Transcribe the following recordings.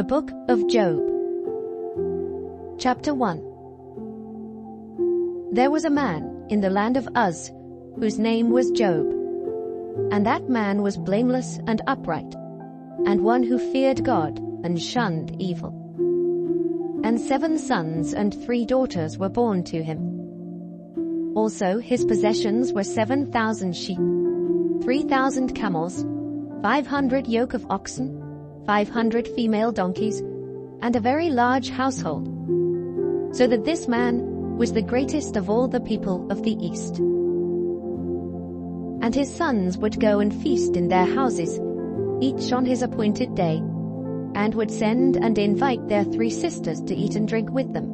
The Book of Job. Chapter 1. There was a man in the land of Uz, whose name was Job. And that man was blameless and upright, and one who feared God and shunned evil. And 7 sons and 3 daughters were born to him. Also his possessions were 7,000 sheep, 3,000 camels, 500 yoke of oxen, 500 female donkeys, and a very large household, so that this man was the greatest of all the people of the East. And his sons would go and feast in their houses, each on his appointed day, and would send and invite their 3 sisters to eat and drink with them.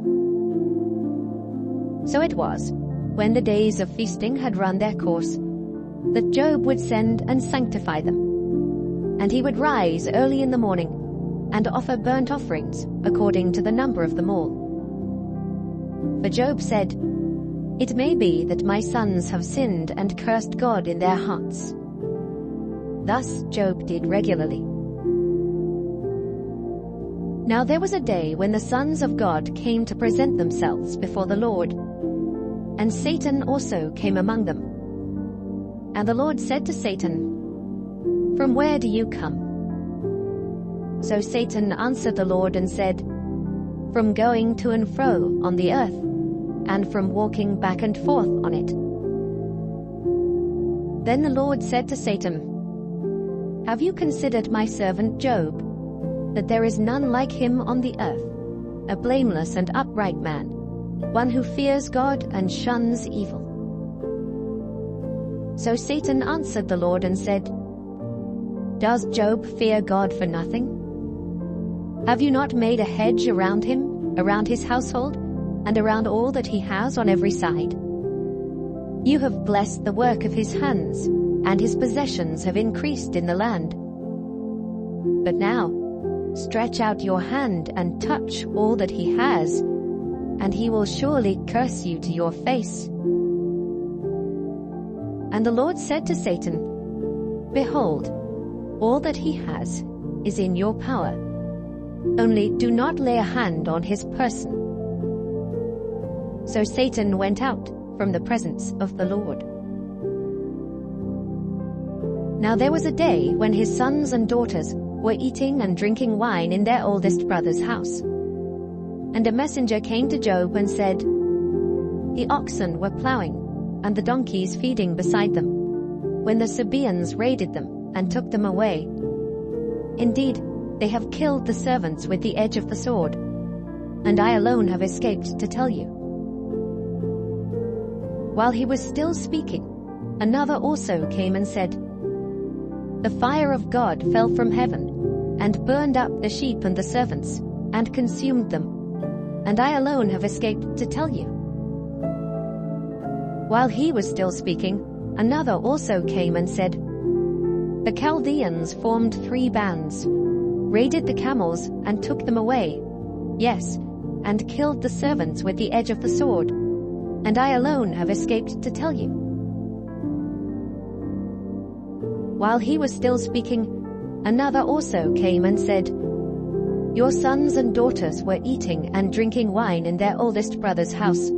So it was, when the days of feasting had run their course, that Job would send and sanctify them. And he would rise early in the morning, and offer burnt offerings according to the number of them all. For Job said, "It may be that my sons have sinned and cursed God in their hearts." Thus Job did regularly. Now there was a day when the sons of God came to present themselves before the Lord, and Satan also came among them. And the Lord said to Satan, "From where do you come?" So Satan answered the Lord and said, "From going to and fro on the earth, and from walking back and forth on it." Then the Lord said to Satan, "Have you considered my servant Job, that there is none like him on the earth, a blameless and upright man, one who fears God and shuns evil?" So Satan answered the Lord and said, "Does Job fear God for nothing? Have you not made a hedge around him, around his household, and around all that he has on every side? You have blessed the work of his hands, and his possessions have increased in the land. But now, stretch out your hand and touch all that he has, and he will surely curse you to your face." And the Lord said to Satan, "Behold, all that he has is in your power. Only do not lay a hand on his person." So Satan went out from the presence of the Lord. Now there was a day when his sons and daughters were eating and drinking wine in their oldest brother's house. And a messenger came to Job and said, "The oxen were plowing, and the donkeys feeding beside them, when the Sabaeans raided them and took them away. Indeed, they have killed the servants with the edge of the sword, and I alone have escaped to tell you." While he was still speaking, another also came and said, "The fire of God fell from heaven, and burned up the sheep and the servants, and consumed them, and I alone have escaped to tell you." While he was still speaking, another also came and said, "The Chaldeans formed 3 bands, raided the camels and took them away, yes, and killed the servants with the edge of the sword, and I alone have escaped to tell you." While he was still speaking, another also came and said, "Your sons and daughters were eating and drinking wine in their oldest brother's house,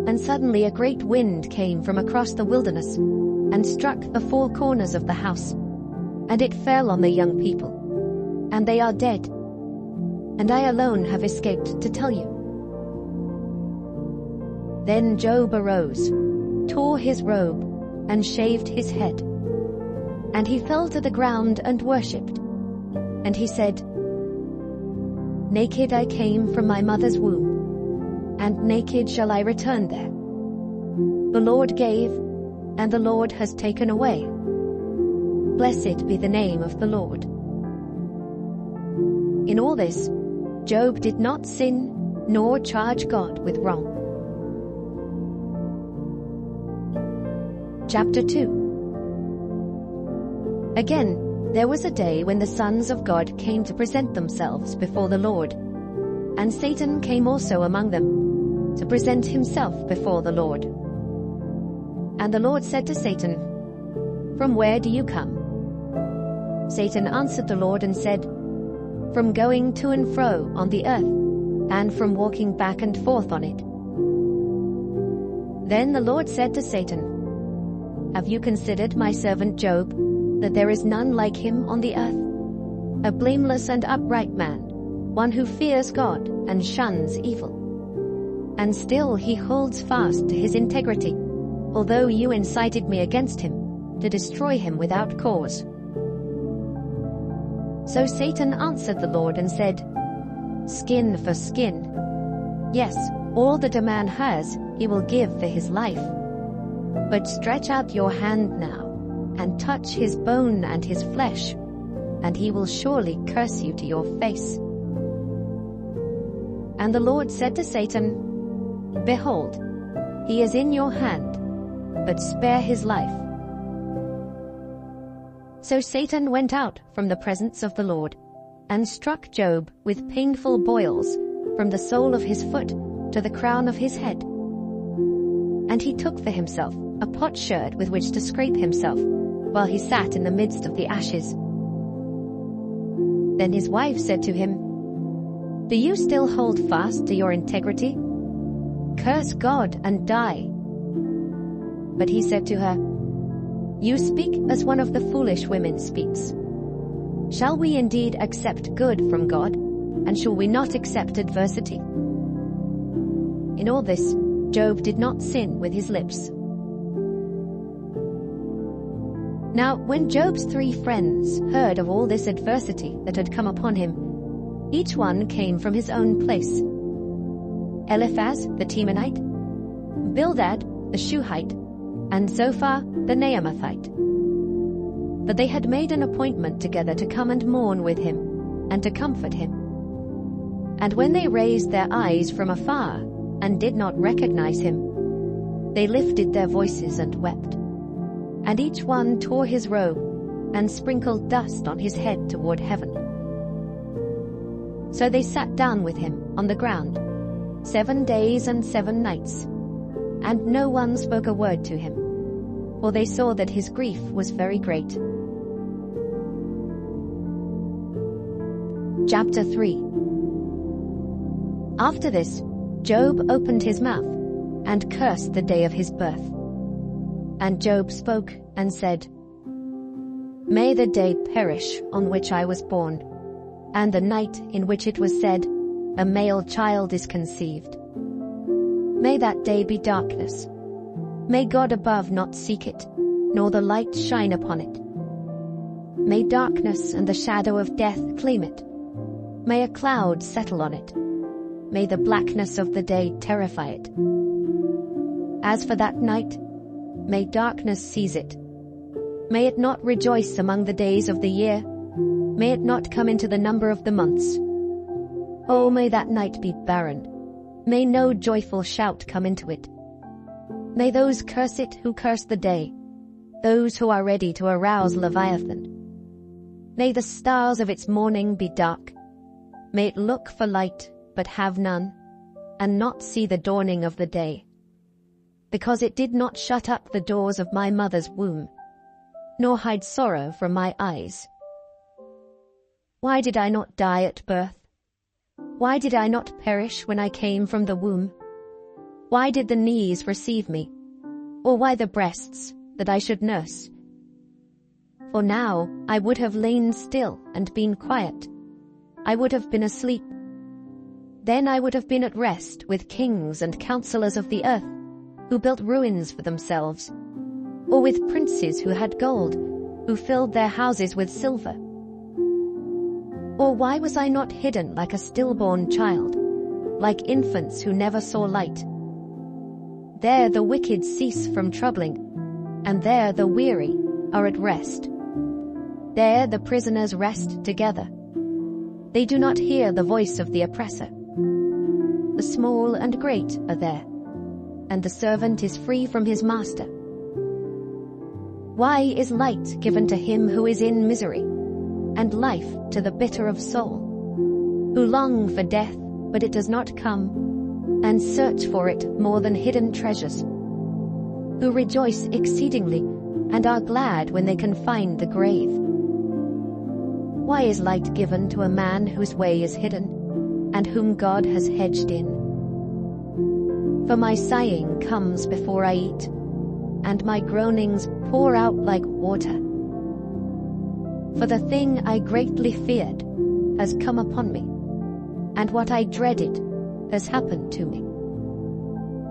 and suddenly a great wind came from across the wilderness, and struck the 4 corners of the house, and it fell on the young people, and they are dead, and I alone have escaped to tell you." Then Job arose, tore his robe, and shaved his head. And he fell to the ground and worshipped. And he said, "Naked I came from my mother's womb, and naked shall I return there. The Lord gave, and the Lord has taken away. Blessed be the name of the Lord." In all this, Job did not sin, nor charge God with wrong. Chapter 2. Again, there was a day when the sons of God came to present themselves before the Lord, and Satan came also among them, to present himself before the Lord. And the Lord said to Satan, "From where do you come?" Satan answered the Lord and said, from going to and fro on the earth, and from walking back and forth on it. Then the Lord said to Satan, "Have you considered my servant Job, that there is none like him on the earth, a blameless and upright man, one who fears God and shuns evil? And still he holds fast to his integrity, although you incited me against him, to destroy him without cause." So Satan answered the Lord and said, "Skin for skin. Yes, all that a man has he will give for his life. But stretch out your hand now, and touch his bone and his flesh, and he will surely curse you to your face." And the Lord said to Satan, "Behold, he is in your hand, but spare his life." So Satan went out from the presence of the Lord, and struck Job with painful boils from the sole of his foot to the crown of his head. And he took for himself a potsherd with which to scrape himself, while he sat in the midst of the ashes. Then his wife said to him, "Do you still hold fast to your integrity? Curse God and die." But he said to her, "You speak as one of the foolish women speaks. Shall we indeed accept good from God, and shall we not accept adversity?" In all this, Job did not sin with his lips. Now, when Job's 3 friends heard of all this adversity that had come upon him, each one came from his own place. Eliphaz the Temanite, Bildad the Shuhite, and Zophar the Naamathite. But they had made an appointment together to come and mourn with him, and to comfort him. And when they raised their eyes from afar, and did not recognize him, they lifted their voices and wept. And each one tore his robe, and sprinkled dust on his head toward heaven. So they sat down with him on the ground, 7 days and 7 nights, and no one spoke a word to him, for they saw that his grief was very great. Chapter 3. After this, Job opened his mouth, and cursed the day of his birth. And Job spoke and said, "May the day perish on which I was born, and the night in which it was said, a male child is conceived. May that day be darkness. May God above not seek it, nor the light shine upon it. May darkness and the shadow of death claim it. May a cloud settle on it. May the blackness of the day terrify it. As for that night, may darkness seize it. May it not rejoice among the days of the year. May it not come into the number of the months. Oh, may that night be barren. May no joyful shout come into it. May those curse it who curse the day, those who are ready to arouse Leviathan. May the stars of its morning be dark. May it look for light, but have none, and not see the dawning of the day. Because it did not shut up the doors of my mother's womb, nor hide sorrow from my eyes. Why did I not die at birth? Why did I not perish when I came from the womb? Why did the knees receive me? Or why the breasts, that I should nurse? For now I would have lain still and been quiet. I would have been asleep. Then I would have been at rest with kings and counselors of the earth, who built ruins for themselves, or with princes who had gold, who filled their houses with silver. Or why was I not hidden like a stillborn child, like infants who never saw light? There the wicked cease from troubling, and there the weary are at rest. There the prisoners rest together. They do not hear the voice of the oppressor. The small and great are there, and the servant is free from his master. Why is light given to him who is in misery, and life to the bitter of soul, who long for death, but it does not come, and search for it more than hidden treasures, who rejoice exceedingly, and are glad when they can find the grave? Why is light given to a man whose way is hidden, and whom God has hedged in? For my sighing comes before I eat, and my groanings pour out like water. For the thing I greatly feared has come upon me, and what I dreaded has happened to me.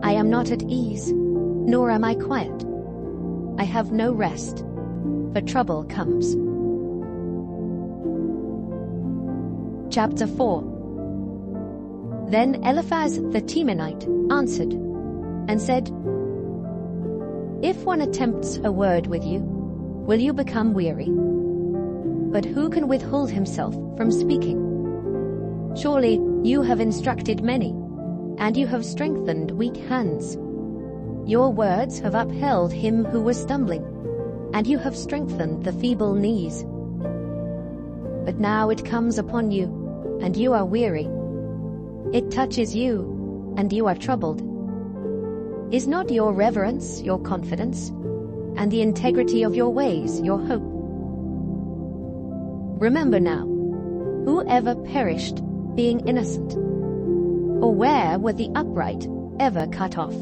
I am not at ease, nor am I quiet. I have no rest, for trouble comes. Chapter 4. Then Eliphaz the Temanite answered and said, If one attempts a word with you, will you become weary? But who can withhold himself from speaking? Surely you have instructed many, and you have strengthened weak hands. Your words have upheld him who was stumbling, and you have strengthened the feeble knees. But now it comes upon you, and you are weary. It touches you, and you are troubled. Is not your reverence your confidence, and the integrity of your ways your hope? Remember now, who ever perished being innocent? Or where were the upright ever cut off?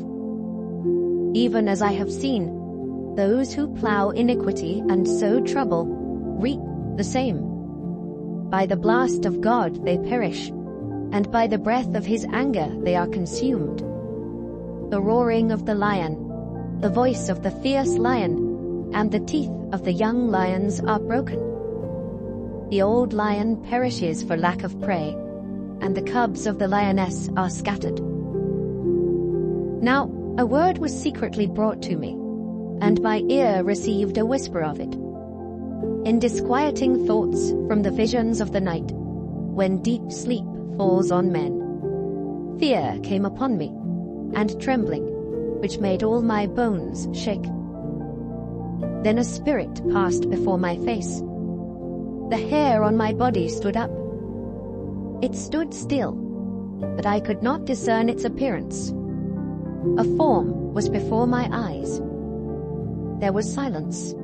Even as I have seen, those who plow iniquity and sow trouble reap the same. By the blast of God they perish, and by the breath of his anger they are consumed. The roaring of the lion, the voice of the fierce lion, and the teeth of the young lions are broken. The old lion perishes for lack of prey, and the cubs of the lioness are scattered. Now a word was secretly brought to me, and my ear received a whisper of it. In disquieting thoughts from the visions of the night, when deep sleep falls on men, fear came upon me, and trembling, which made all my bones shake. Then a spirit passed before my face. The hair on my body stood up. It stood still, but I could not discern its appearance. A form was before my eyes. There was silence.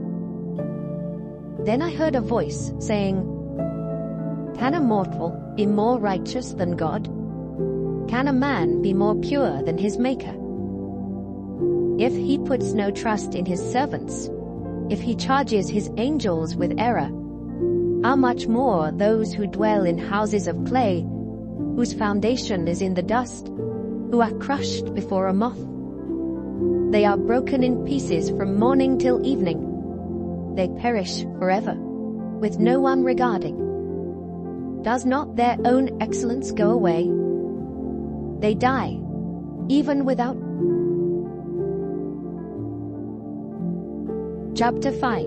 Then I heard a voice saying, Can a mortal be more righteous than God? Can a man be more pure than his Maker? If he puts no trust in his servants, if he charges his angels with error, how much more those who dwell in houses of clay, whose foundation is in the dust, who are crushed before a moth? They are broken in pieces from morning till evening. They perish forever, with no one regarding. Does not their own excellence go away? They die, even without. Chapter 5.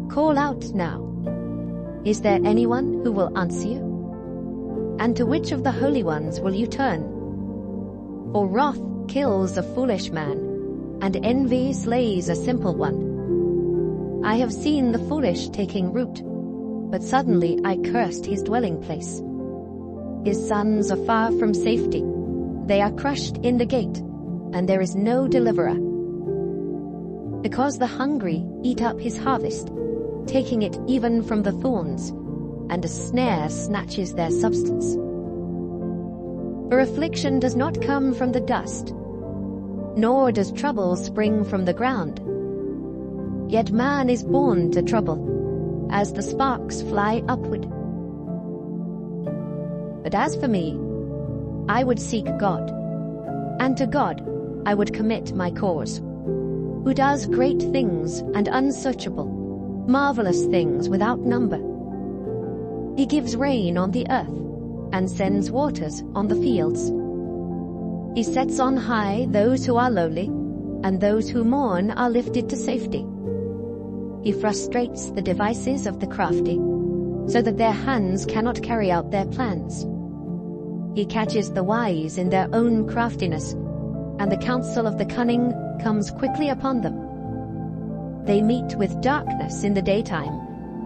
Call out now. Is there anyone who will answer you? And to which of the holy ones will you turn? For wrath kills a foolish man, and envy slays a simple one. I have seen the foolish taking root, but suddenly I cursed his dwelling place. His sons are far from safety. They are crushed in the gate, and there is no deliverer. Because the hungry eat up his harvest, taking it even from the thorns, and a snare snatches their substance. For affliction does not come from the dust, nor does trouble spring from the ground. Yet man is born to trouble, as the sparks fly upward. But as for me, I would seek God, and to God I would commit my cause, who does great things and unsearchable, marvelous things without number. He gives rain on the earth, and sends waters on the fields. He sets on high those who are lowly, and those who mourn are lifted to safety. He frustrates the devices of the crafty, so that their hands cannot carry out their plans. He catches the wise in their own craftiness, and the counsel of the cunning comes quickly upon them. They meet with darkness in the daytime,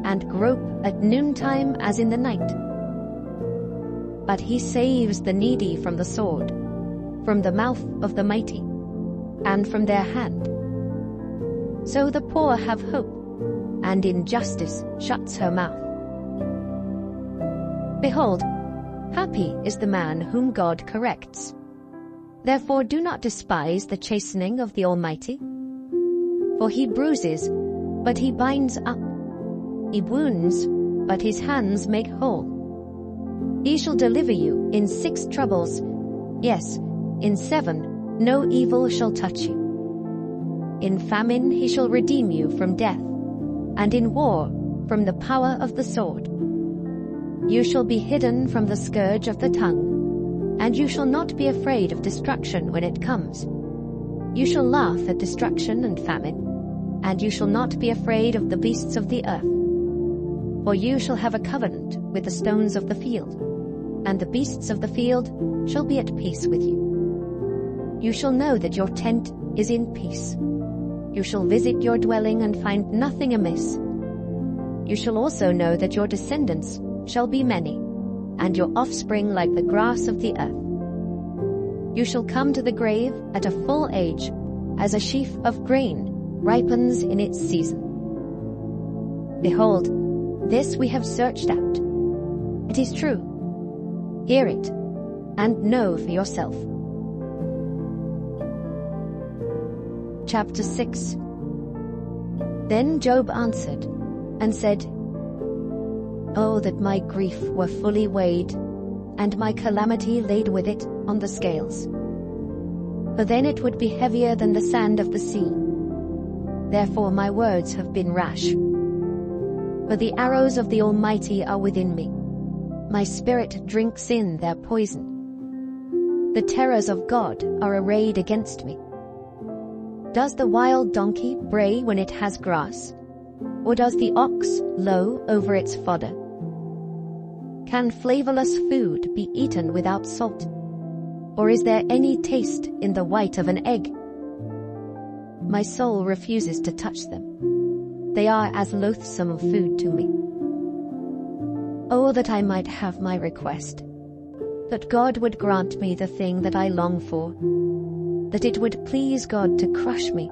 and grope at noontime as in the night. But he saves the needy from the sword, from the mouth of the mighty, and from their hand. So the poor have hope, and injustice shuts her mouth. Behold, happy is the man whom God corrects. Therefore do not despise the chastening of the Almighty. For he bruises, but he binds up. He wounds, but his hands make whole. He shall deliver you in 6 troubles. Yes, in 7 no evil shall touch you. In famine he shall redeem you from death, and in war from the power of the sword. You shall be hidden from the scourge of the tongue, and you shall not be afraid of destruction when it comes. You shall laugh at destruction and famine, and you shall not be afraid of the beasts of the earth. For you shall have a covenant with the stones of the field, and the beasts of the field shall be at peace with you. You shall know that your tent is in peace. You shall visit your dwelling and find nothing amiss. You shall also know that your descendants shall be many, and your offspring like the grass of the earth. You shall come to the grave at a full age, as a sheaf of grain ripens in its season. Behold, this we have searched out. It is true. Hear it, and know for yourself. Chapter 6. Then Job answered and said, Oh, that my grief were fully weighed, and my calamity laid with it on the scales. For then it would be heavier than the sand of the sea. Therefore my words have been rash. For the arrows of the Almighty are within me. My spirit drinks in their poison. The terrors of God are arrayed against me. Does the wild donkey bray when it has grass? Or does the ox low over its fodder? Can flavorless food be eaten without salt? Or is there any taste in the white of an egg? My soul refuses to touch them. They are as loathsome food to me. Oh, that I might have my request, that God would grant me the thing that I long for, that it would please God to crush me,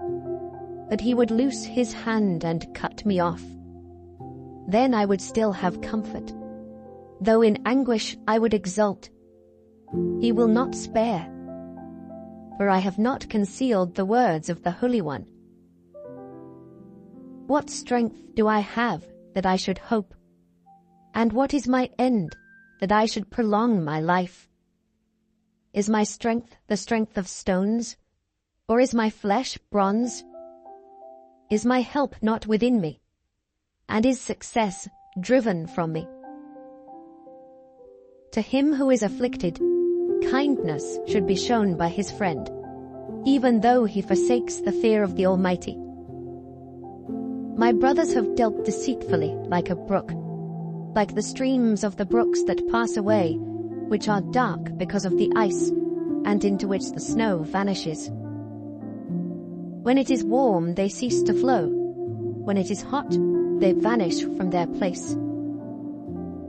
that he would loose his hand and cut me off. Then I would still have comfort. Though in anguish I would exult. He will not spare. For I have not concealed the words of the Holy One. What strength do I have that I should hope? And what is my end that I should prolong my life? Is my strength the strength of stones? Or is my flesh bronze? Is my help not within me? And is success driven from me? To him who is afflicted, kindness should be shown by his friend, even though he forsakes the fear of the Almighty. My brothers have dealt deceitfully like a brook, like the streams of the brooks that pass away, which are dark because of the ice, and into which the snow vanishes. When it is warm, they cease to flow. When it is hot, they vanish from their place.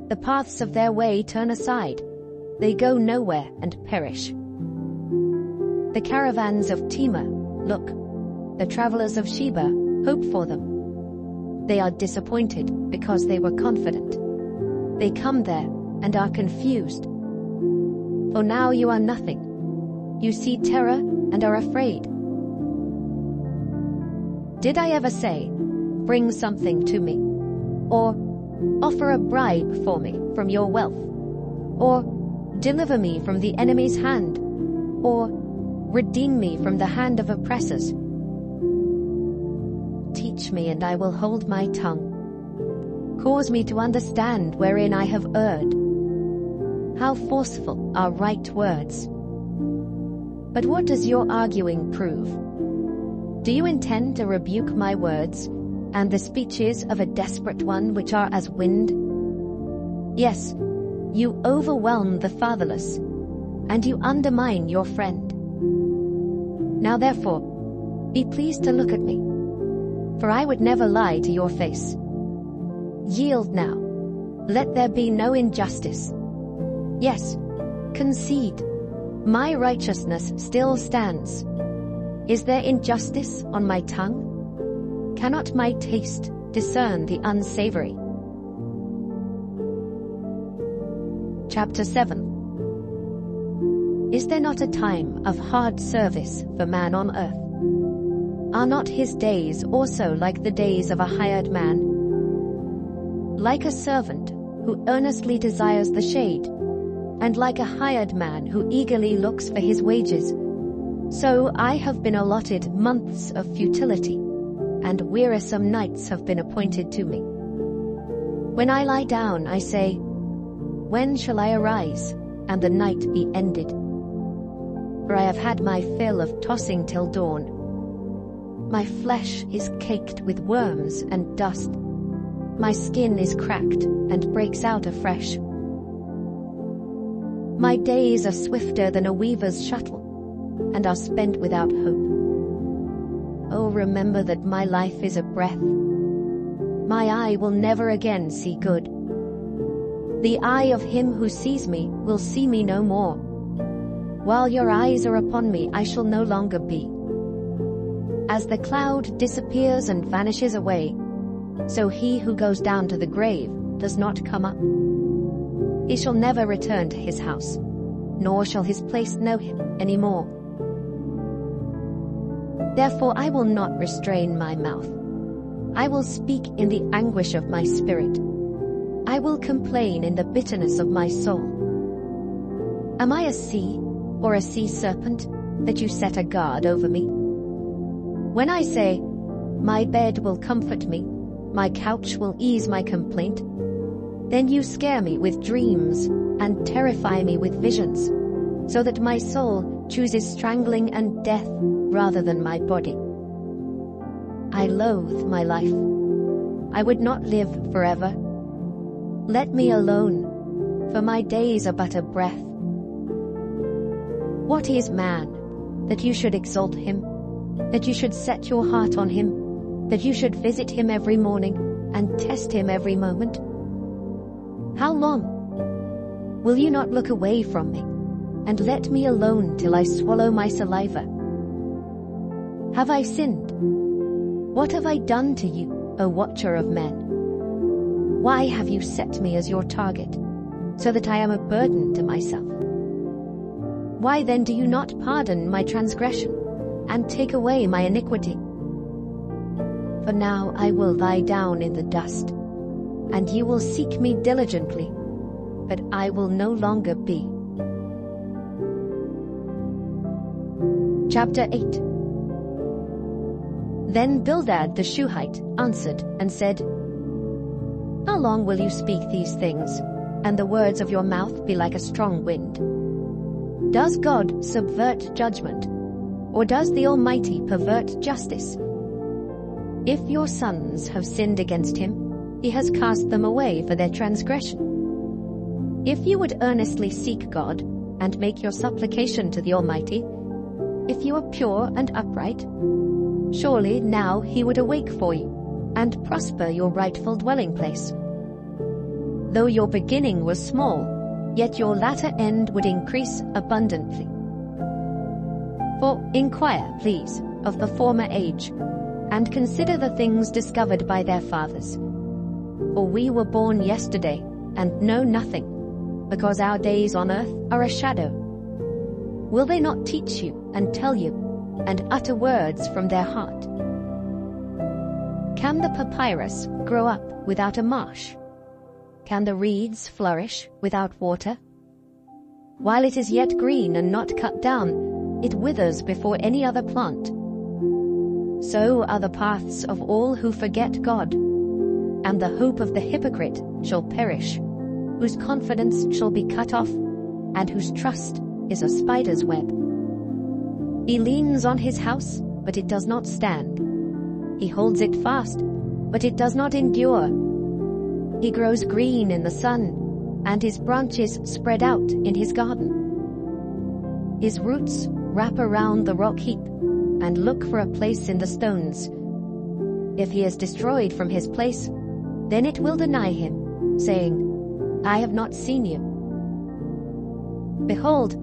The paths of their way turn aside. They go nowhere and perish. The caravans of Tema look. The travelers of Sheba hope for them. They are disappointed because they were confident. They come there and are confused. For now you are nothing. You see terror and are afraid. Did I ever say, bring something to me? Or offer a bribe for me from your wealth? Or deliver me from the enemy's hand? Or redeem me from the hand of oppressors? Teach me and I will hold my tongue. Cause me to understand wherein I have erred. How forceful are right words! But what does your arguing prove? Do you intend to rebuke my words, and the speeches of a desperate one which are as wind? Yes, you overwhelm the fatherless, and you undermine your friend. Now therefore, be pleased to look at me, for I would never lie to your face. Yield now, let there be no injustice. Yes, concede, my righteousness still stands. Is there injustice on my tongue? Cannot my taste discern the unsavory. Chapter 7. Is there not a time of hard service for man on earth? Are not his days also like the days of a hired man? Like a servant who earnestly desires the shade, and like a hired man who eagerly looks for his wages, so I have been allotted months of futility, and wearisome nights have been appointed to me. When I lie down, I say, when shall I arise, and the night be ended? For I have had my fill of tossing till dawn. My flesh is caked with worms and dust. My skin is cracked and breaks out afresh. My days are swifter than a weaver's shuttle, and are spent without hope. Oh, remember that my life is a breath. My eye will never again see good. The eye of him who sees me will see me no more. While your eyes are upon me, I shall no longer be. As the cloud disappears and vanishes away, so he who goes down to the grave does not come up. He shall never return to his house, nor shall his place know him any more. Therefore I will not restrain my mouth. I will speak in the anguish of my spirit. I will complain in the bitterness of my soul. Am I a sea or a sea serpent that you set a guard over me? When I say, my bed will comfort me, my couch will ease my complaint, then you scare me with dreams and terrify me with visions, so that my soul chooses strangling and death rather than my body. I loathe my life. I would not live forever. Let me alone, for my days are but a breath. What is man, that you should exalt him, that you should set your heart on him, that you should visit him every morning and test him every moment? How long? Will you not look away from me, and let me alone till I swallow my saliva? Have I sinned? What have I done to you, O watcher of men? Why have you set me as your target, so that I am a burden to myself? Why then do you not pardon my transgression, and take away my iniquity? For now I will lie down in the dust, and you will seek me diligently, but I will no longer be. Chapter 8. Then Bildad the Shuhite answered and said, How long will you speak these things, and the words of your mouth be like a strong wind? Does God subvert judgment, or does the Almighty pervert justice? If your sons have sinned against him, he has cast them away for their transgression. If you would earnestly seek God, and make your supplication to the Almighty, if you are pure and upright, surely now he would awake for you, and prosper your rightful dwelling place. Though your beginning was small, yet your latter end would increase abundantly. For inquire, please, of the former age, and consider the things discovered by their fathers. For we were born yesterday, and know nothing, because our days on earth are a shadow. Will they not teach you, and tell you, and utter words from their heart? Can the papyrus grow up without a marsh? Can the reeds flourish without water? While it is yet green and not cut down, it withers before any other plant. So are the paths of all who forget God, and the hope of the hypocrite shall perish, whose confidence shall be cut off, and whose trust is a spider's web. He leans on his house, but it does not stand. He holds it fast, but it does not endure. He grows green in the sun, and his branches spread out in his garden. His roots wrap around the rock heap, and look for a place in the stones. If he is destroyed from his place, then it will deny him, saying, I have not seen you. Behold,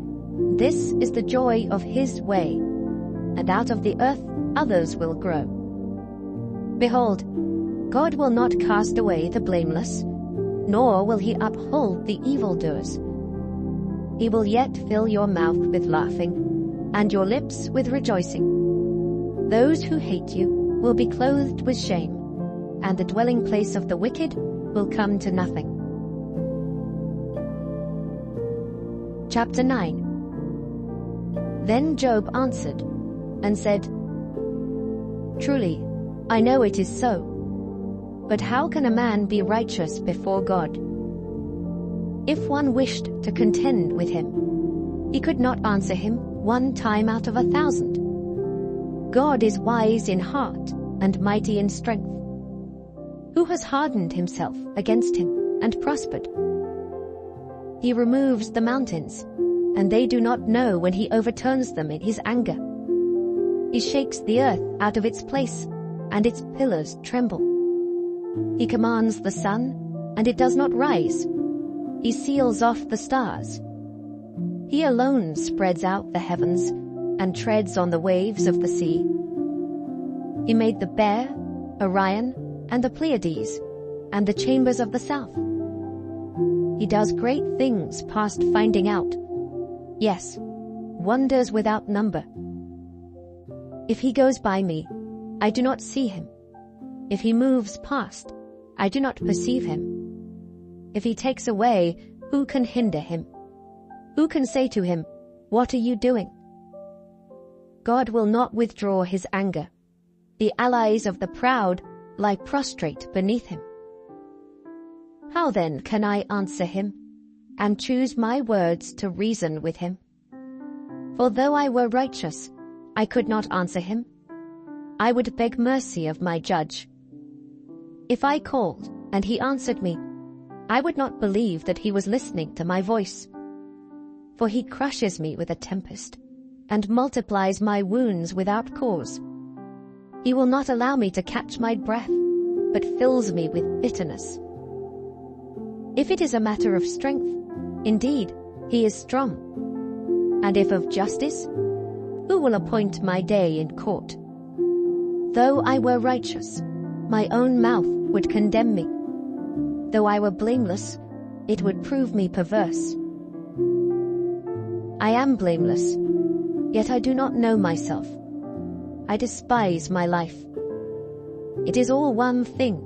this is the joy of his way, and out of the earth others will grow. Behold, God will not cast away the blameless, nor will he uphold the evildoers. He will yet fill your mouth with laughing, and your lips with rejoicing. Those who hate you will be clothed with shame, and the dwelling place of the wicked will come to nothing. Chapter 9. Then Job answered and said, Truly, I know it is so. But how can a man be righteous before God? If one wished to contend with him, he could not answer him 1 time out of 1,000. God is wise in heart and mighty in strength. Who has hardened himself against him and prospered? He removes the mountains, and they do not know when he overturns them in his anger. He shakes the earth out of its place, and its pillars tremble. He commands the sun, and it does not rise. He seals off the stars. He alone spreads out the heavens and treads on the waves of the sea. He made the Bear, Orion, and the Pleiades, and the chambers of the south. He does great things past finding out. Yes, wonders without number. If he goes by me, I do not see him. If he moves past, I do not perceive him. If he takes away, who can hinder him? Who can say to him, What are you doing? God will not withdraw his anger. The allies of the proud lie prostrate beneath him. How then can I answer him, and choose my words to reason with him? For though I were righteous, I could not answer him. I would beg mercy of my judge. If I called, and he answered me, I would not believe that he was listening to my voice. For he crushes me with a tempest, and multiplies my wounds without cause. He will not allow me to catch my breath, but fills me with bitterness. If it is a matter of strength, indeed, he is strong. And if of justice, who will appoint my day in court? Though I were righteous, my own mouth would condemn me. Though I were blameless, it would prove me perverse. I am blameless, yet I do not know myself. I despise my life. It is all one thing.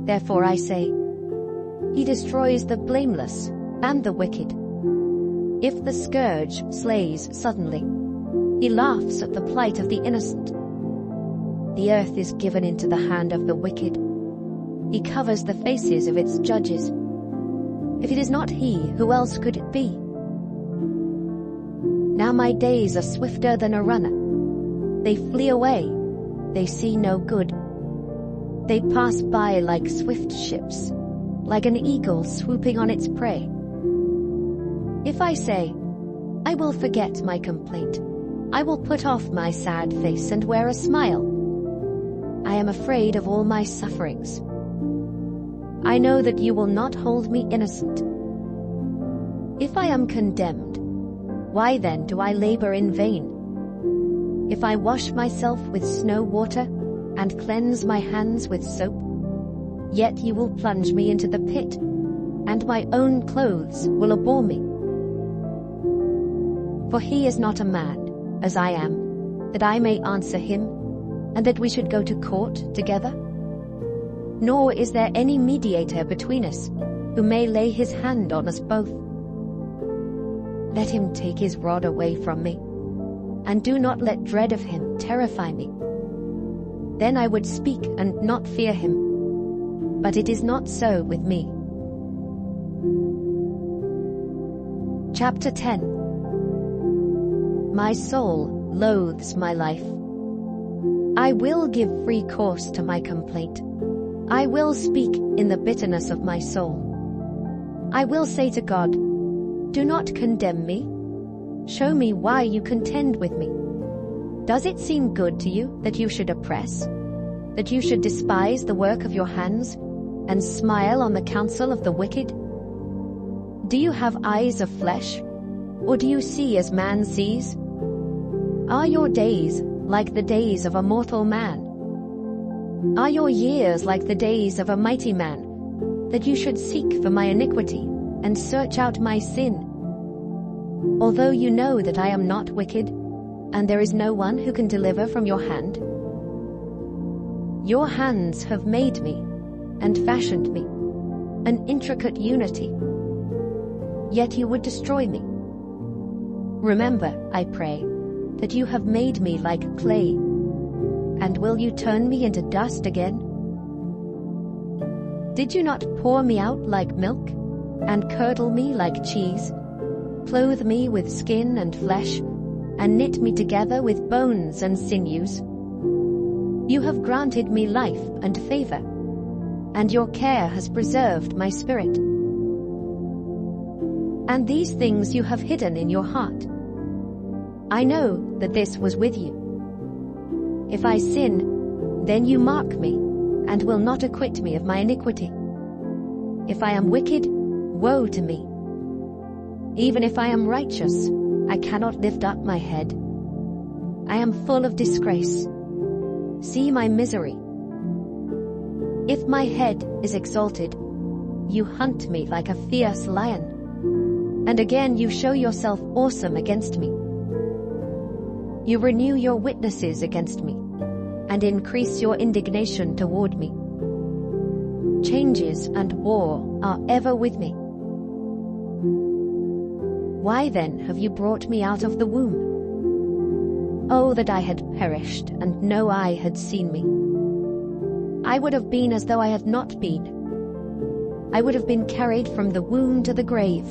Therefore I say, He destroys the blameless and the wicked. If the scourge slays suddenly, He laughs at the plight of the innocent. The earth is given into the hand of the wicked. He covers the faces of its judges. If it is not he, who else could it be? Now my days are swifter than a runner. They flee away. They see no good. They pass by like swift ships, like an eagle swooping on its prey. If I say, I will forget my complaint, I will put off my sad face and wear a smile. I am afraid of all my sufferings. I know that you will not hold me innocent. If I am condemned, why then do I labor in vain? If I wash myself with snow water and cleanse my hands with soap, yet you will plunge me into the pit, and my own clothes will abhor me. For he is not a man, as I am, that I may answer him, and that we should go to court together? Nor is there any mediator between us, who may lay his hand on us both. Let him take his rod away from me, and do not let dread of him terrify me. Then I would speak and not fear him, but it is not so with me. Chapter 10. My soul loathes my life. I will give free course to my complaint. I will speak in the bitterness of my soul. I will say to God, do not condemn me. Show me why you contend with me. Does it seem good to you that you should oppress, that you should despise the work of your hands, and smile on the counsel of the wicked? Do you have eyes of flesh, or do you see as man sees? Are your days like the days of a mortal man? Are your years like the days of a mighty man, that you should seek for my iniquity and search out my sin? Although you know that I am not wicked, and there is no one who can deliver from your hand, your hands have made me and fashioned me, an intricate unity. Yet you would destroy me. Remember, I pray, that you have made me like clay, and will you turn me into dust again? Did you not pour me out like milk, and curdle me like cheese, clothe me with skin and flesh, and knit me together with bones and sinews? You have granted me life and favor, and your care has preserved my spirit. And these things you have hidden in your heart. I know that this was with you. If I sin, then you mark me, and will not acquit me of my iniquity. If I am wicked, woe to me. Even if I am righteous, I cannot lift up my head. I am full of disgrace. See my misery. If my head is exalted, you hunt me like a fierce lion. And again you show yourself awesome against me. You renew your witnesses against me, and increase your indignation toward me. Changes and war are ever with me. Why then have you brought me out of the womb? Oh, that I had perished, and no eye had seen me. I would have been as though I had not been. I would have been carried from the womb to the grave.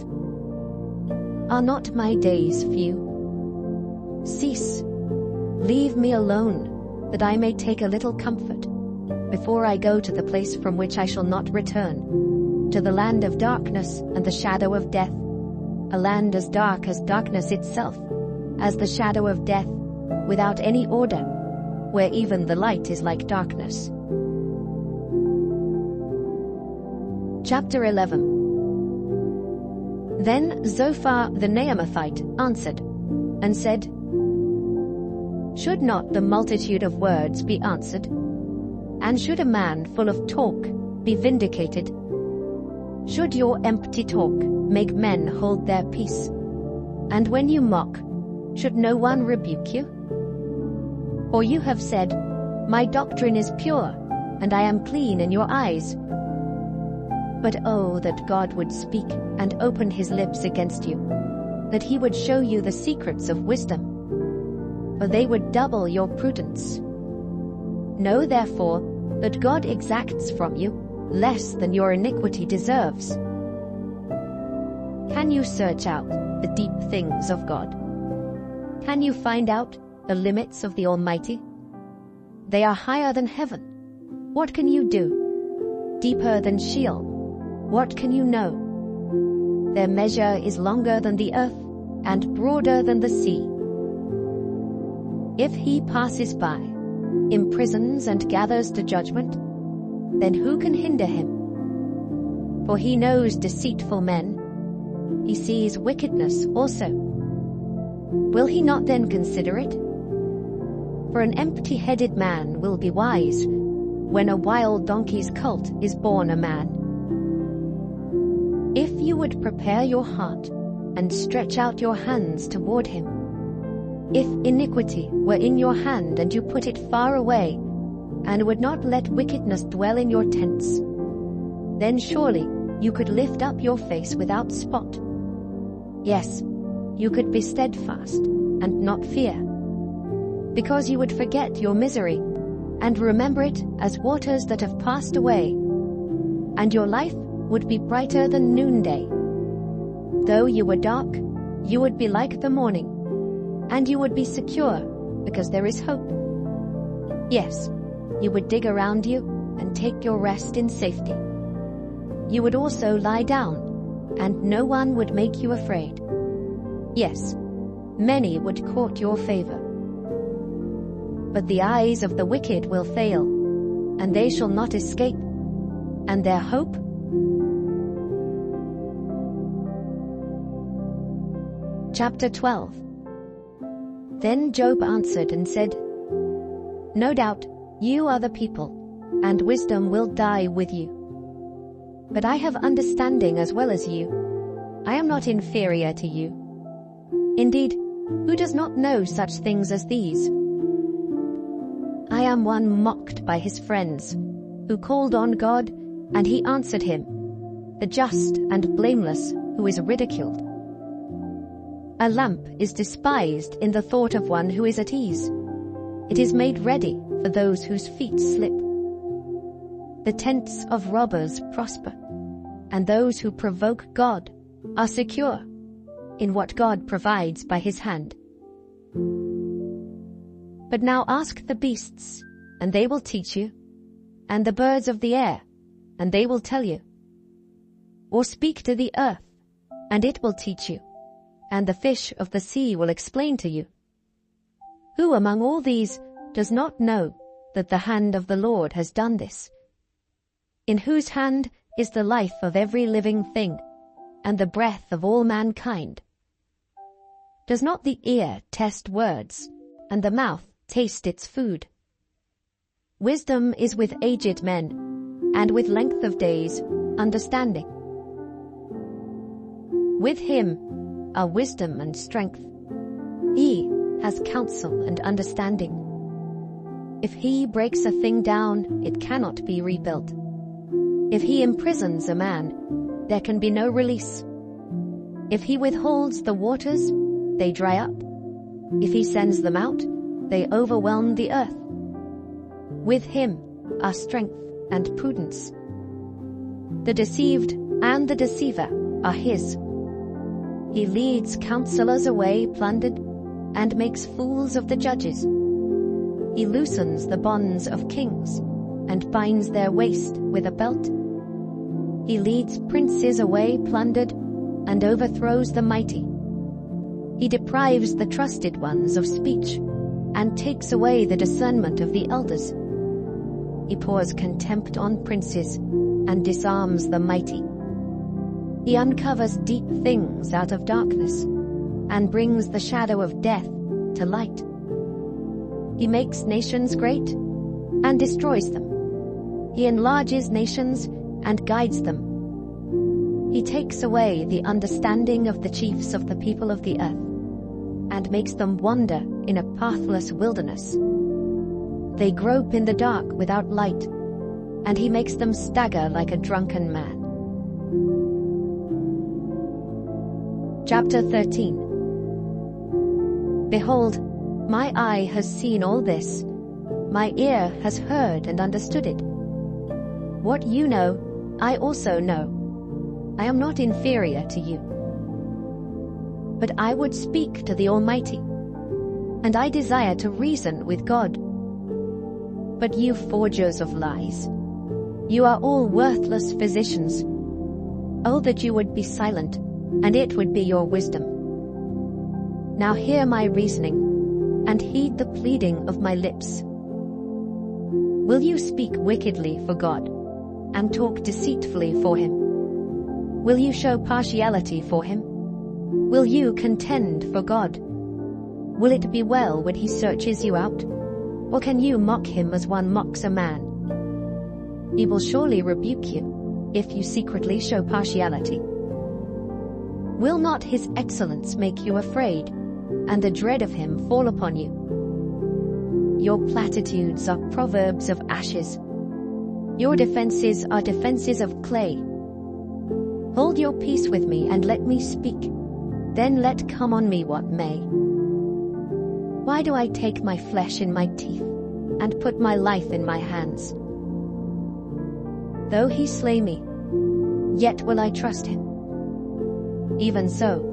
Are not my days few? Cease. Leave me alone, that I may take a little comfort, before I go to the place from which I shall not return, to the land of darkness and the shadow of death, a land as dark as darkness itself, as the shadow of death, without any order, where even the light is like darkness. Chapter 11. Then Zophar the Naamathite answered, and said, Should not the multitude of words be answered? And should a man full of talk be vindicated? Should your empty talk make men hold their peace? And when you mock, should no one rebuke you? For you have said, My doctrine is pure, and I am clean in your eyes. But oh, that God would speak and open his lips against you, that he would show you the secrets of wisdom, for they would double your prudence. Know therefore that God exacts from you less than your iniquity deserves. Can you search out the deep things of God? Can you find out the limits of the Almighty? They are higher than heaven. What can you do? Deeper than Sheol. What can you know? Their measure is longer than the earth, and broader than the sea. If he passes by, imprisons and gathers to judgment, then who can hinder him? For he knows deceitful men. He sees wickedness also. Will he not then consider it? For an empty-headed man will be wise, when a wild donkey's colt is born a man. If you would prepare your heart and stretch out your hands toward him, if iniquity were in your hand and you put it far away, and would not let wickedness dwell in your tents, then surely you could lift up your face without spot. Yes, you could be steadfast and not fear, because you would forget your misery and remember it as waters that have passed away, and your life would be brighter than noonday. Though you were dark, you would be like the morning, and you would be secure, because there is hope. Yes, you would dig around you and take your rest in safety. You would also lie down, and no one would make you afraid. Yes, many would court your favor. But the eyes of the wicked will fail, and they shall not escape, and their hope Chapter 12. Then Job answered and said, No doubt you are the people, and wisdom will die with you. But I have understanding as well as you. I am not inferior to you. Indeed, who does not know such things as these? I am one mocked by his friends, who called on God, and he answered him, the just and blameless, who is ridiculed. A lamp is despised in the thought of one who is at ease. It is made ready for those whose feet slip. The tents of robbers prosper, and those who provoke God are secure in what God provides by his hand. But now ask the beasts, and they will teach you, and the birds of the air, and they will tell you. Or speak to the earth, and it will teach you, and the fish of the sea will explain to you. Who among all these does not know that the hand of the Lord has done this? In whose hand is the life of every living thing, and the breath of all mankind? Does not the ear test words, and the mouth taste its food? Wisdom is with aged men, and with length of days, understanding. With him are wisdom and strength. He has counsel and understanding. If he breaks a thing down, it cannot be rebuilt. If he imprisons a man, there can be no release. If he withholds the waters, they dry up. If he sends them out, they overwhelm the earth. With him are strength and prudence. The deceived and the deceiver are his. He leads counselors away plundered, and makes fools of the judges. He loosens the bonds of kings, and binds their waist with a belt. He leads princes away plundered, and overthrows the mighty. He deprives the trusted ones of speech, and takes away the discernment of the elders. He pours contempt on princes, and disarms the mighty. He uncovers deep things out of darkness, and brings the shadow of death to light. He makes nations great, and destroys them. He enlarges nations, and guides them. He takes away the understanding of the chiefs of the people of the earth, and makes them wander in a pathless wilderness. They grope in the dark without light, and he makes them stagger like a drunken man. Chapter 13. Behold, my eye has seen all this, my ear has heard and understood it. What you know, I also know. I am not inferior to you. But I would speak to the Almighty, and I desire to reason with God. But you forgers of lies, you are all worthless physicians. Oh, that you would be silent, and it would be your wisdom. Now hear my reasoning, and heed the pleading of my lips. Will you speak wickedly for God, and talk deceitfully for him? Will you show partiality for him? Will you contend for God? Will it be well when he searches you out? Or can you mock him as one mocks a man? He will surely rebuke you, if you secretly show partiality. Will not his excellence make you afraid, and the dread of him fall upon you? Your platitudes are proverbs of ashes. Your defenses are defenses of clay. Hold your peace with me and let me speak. Then let come on me what may. Why do I take my flesh in my teeth, and put my life in my hands? Though he slay me, yet will I trust him. Even so,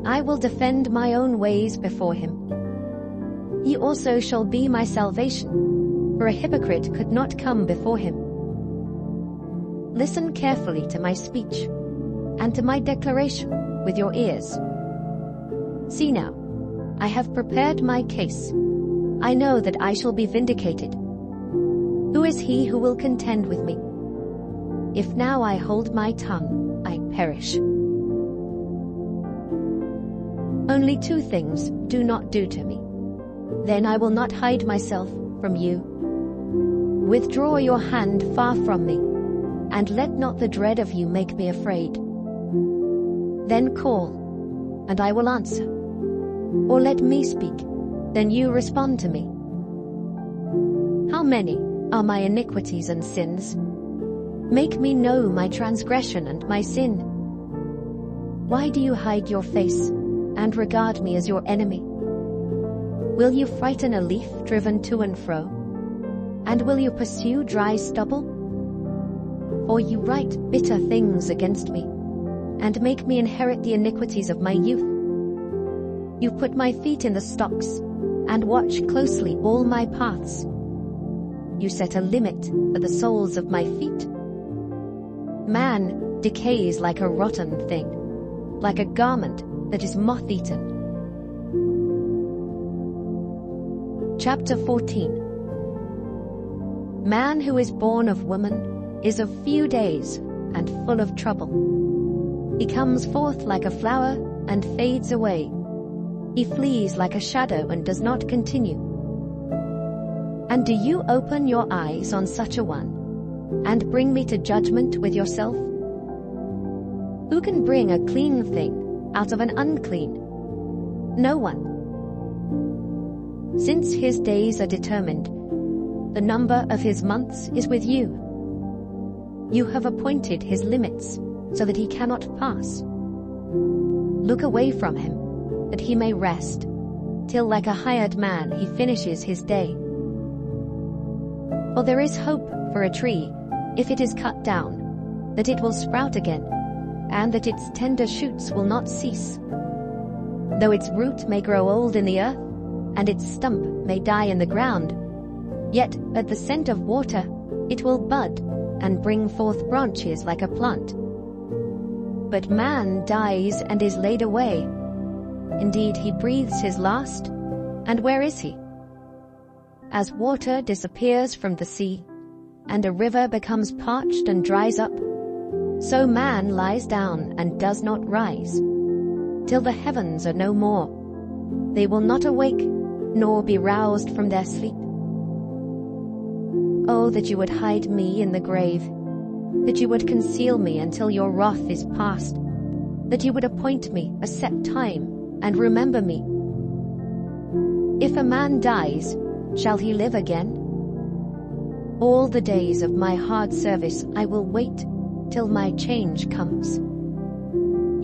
I will defend my own ways before him. He also shall be my salvation, for a hypocrite could not come before him. Listen carefully to my speech, and to my declaration with your ears. See now, I have prepared my case. I know that I shall be vindicated. Who is he who will contend with me? If now I hold my tongue, I perish. Only two things do not do to me. Then I will not hide myself from you. Withdraw your hand far from me, and let not the dread of you make me afraid. Then call, and I will answer. Or let me speak, then you respond to me. How many are my iniquities and sins? Make me know my transgression and my sin. Why do you hide your face and regard me as your enemy? Will you frighten a leaf driven to and fro? And will you pursue dry stubble? For you write bitter things against me, and make me inherit the iniquities of my youth. You put my feet in the stocks, and watch closely all my paths. You set a limit for the soles of my feet. Man decays like a rotten thing, like a garment that is moth-eaten. Chapter 14. Man who is born of woman is of few days and full of trouble. He comes forth like a flower and fades away. He flees like a shadow and does not continue. And do you open your eyes on such a one, and bring me to judgment with yourself? Who can bring a clean thing out of an unclean? No one. Since his days are determined, the number of his months is with you. You have appointed his limits so that he cannot pass. Look away from him, that he may rest, till like a hired man he finishes his day. For there is hope for a tree, if it is cut down, that it will sprout again, and that its tender shoots will not cease. Though its root may grow old in the earth, and its stump may die in the ground, yet at the scent of water it will bud and bring forth branches like a plant. But man dies and is laid away. Indeed, he breathes his last, and where is he? As water disappears from the sea, and a river becomes parched and dries up, so man lies down and does not rise, till the heavens are no more. They will not awake, nor be roused from their sleep. Oh, that you would hide me in the grave, that you would conceal me until your wrath is past, that you would appoint me a set time and remember me. If a man dies, shall he live again? All the days of my hard service I will wait till my change comes.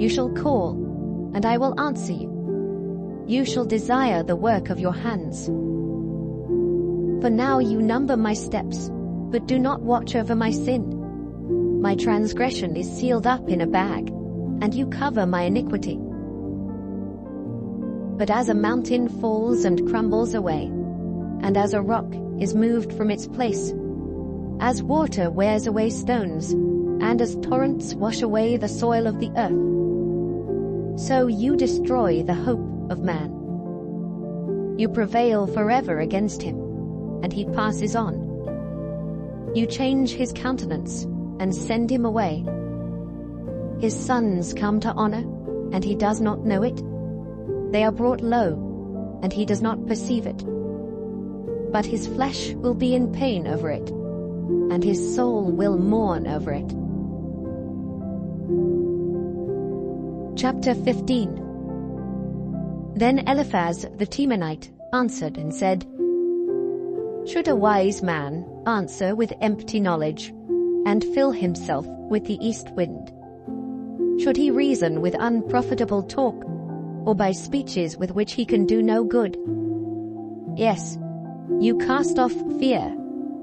You shall call, and I will answer you. You shall desire the work of your hands. For now you number my steps, but do not watch over my sin. My transgression is sealed up in a bag, and you cover my iniquity. But as a mountain falls and crumbles away, and as a rock is moved from its place, as water wears away stones, and as torrents wash away the soil of the earth, so you destroy the hope of man. You prevail forever against him, and he passes on. You change his countenance and send him away. His sons come to honor, and he does not know it. They are brought low, and he does not perceive it. But his flesh will be in pain over it, and his soul will mourn over it. Chapter 15. Then Eliphaz the Temanite answered and said, Should a wise man answer with empty knowledge, and fill himself with the east wind? Should he reason with unprofitable talk, or by speeches with which he can do no good? Yes, you cast off fear,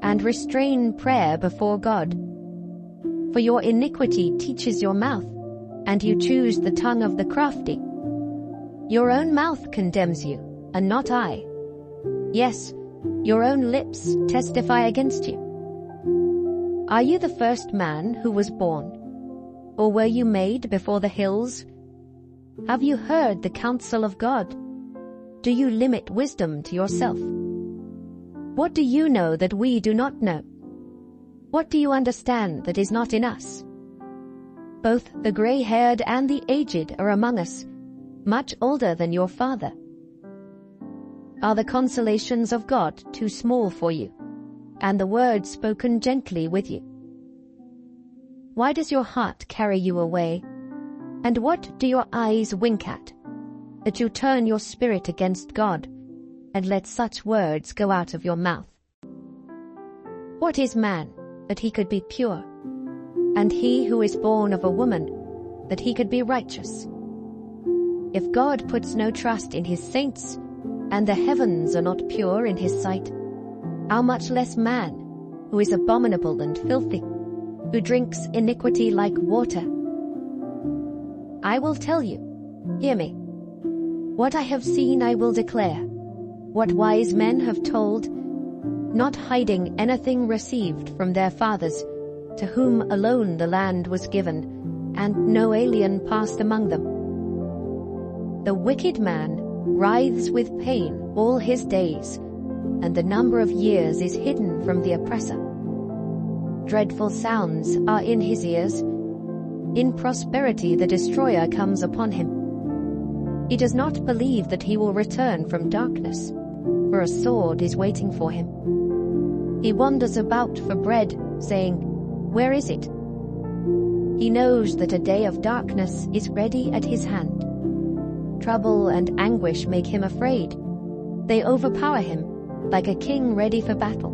and restrain prayer before God. For your iniquity teaches your mouth, and you choose the tongue of the crafty. Your own mouth condemns you, and not I. Yes, your own lips testify against you. Are you the first man who was born? Or were you made before the hills? Have you heard the counsel of God? Do you limit wisdom to yourself? What do you know that we do not know? What do you understand that is not in us? Both the gray-haired and the aged are among us, much older than your father. Are the consolations of God too small for you? and the word spoken gently with you? Why does your heart carry you away? And what do your eyes wink at, that you turn your spirit against God, and let such words go out of your mouth? What is man, that he could be pure? And he who is born of a woman, that he could be righteous? If God puts no trust in his saints, and the heavens are not pure in his sight, how much less man, who is abominable and filthy, who drinks iniquity like water? I will tell you, hear me. What I have seen I will declare, what wise men have told, not hiding anything received from their fathers, to whom alone the land was given, and no alien passed among them. The wicked man writhes with pain all his days, and the number of years is hidden from the oppressor. Dreadful sounds are in his ears. In prosperity the destroyer comes upon him. He does not believe that he will return from darkness, for a sword is waiting for him. He wanders about for bread, saying, "Where is it?" He knows that a day of darkness is ready at his hand. Trouble and anguish make him afraid. They overpower him, like a king ready for battle.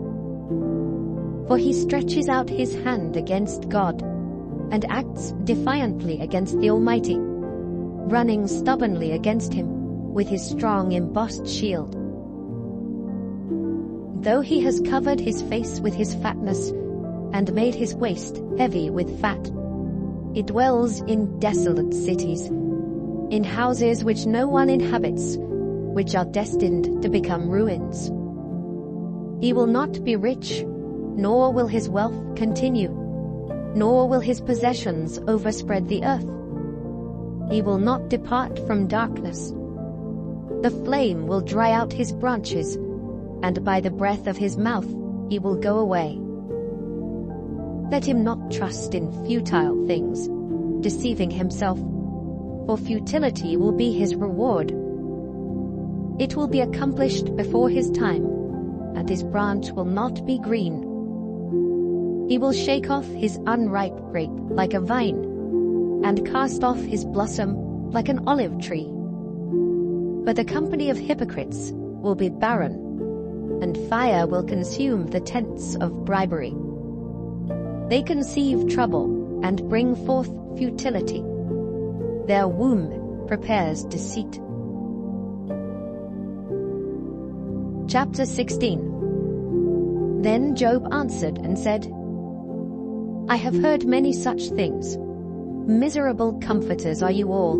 For he stretches out his hand against God, and acts defiantly against the Almighty, running stubbornly against him with his strong embossed shield. Though he has covered his face with his fatness, and made his waist heavy with fat, he dwells in desolate cities, in houses which no one inhabits, which are destined to become ruins. He will not be rich, nor will his wealth continue, nor will his possessions overspread the earth. He will not depart from darkness. The flame will dry out his branches, and by the breath of his mouth he will go away. Let him not trust in futile things, deceiving himself, for futility will be his reward. It will be accomplished before his time, and his branch will not be green. He will shake off his unripe grape like a vine, and cast off his blossom like an olive tree. But the company of hypocrites will be barren, and fire will consume the tents of bribery. They conceive trouble and bring forth futility. Their womb prepares deceit. Chapter 16. Then Job answered and said, I have heard many such things. Miserable comforters are you all.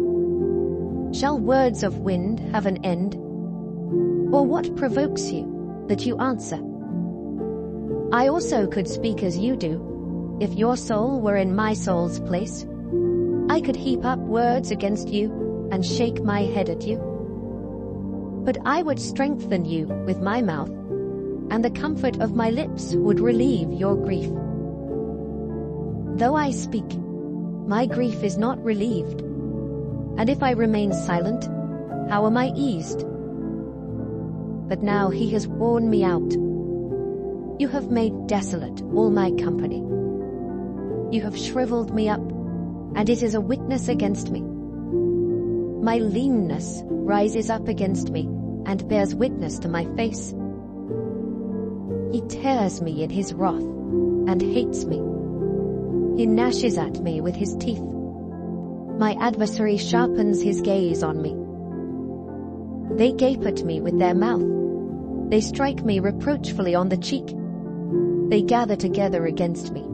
Shall words of wind have an end? Or what provokes you, that you answer? I also could speak as you do, if your soul were in my soul's place. I could heap up words against you, and shake my head at you. But I would strengthen you with my mouth, and the comfort of my lips would relieve your grief. Though I speak, my grief is not relieved. And if I remain silent, how am I eased? But now he has worn me out. You have made desolate all my company. You have shriveled me up, and it is a witness against me. My leanness rises up against me, and bears witness to my face. He tears me in his wrath, and hates me. He gnashes at me with his teeth. My adversary sharpens his gaze on me. They gape at me with their mouth. They strike me reproachfully on the cheek. They gather together against me.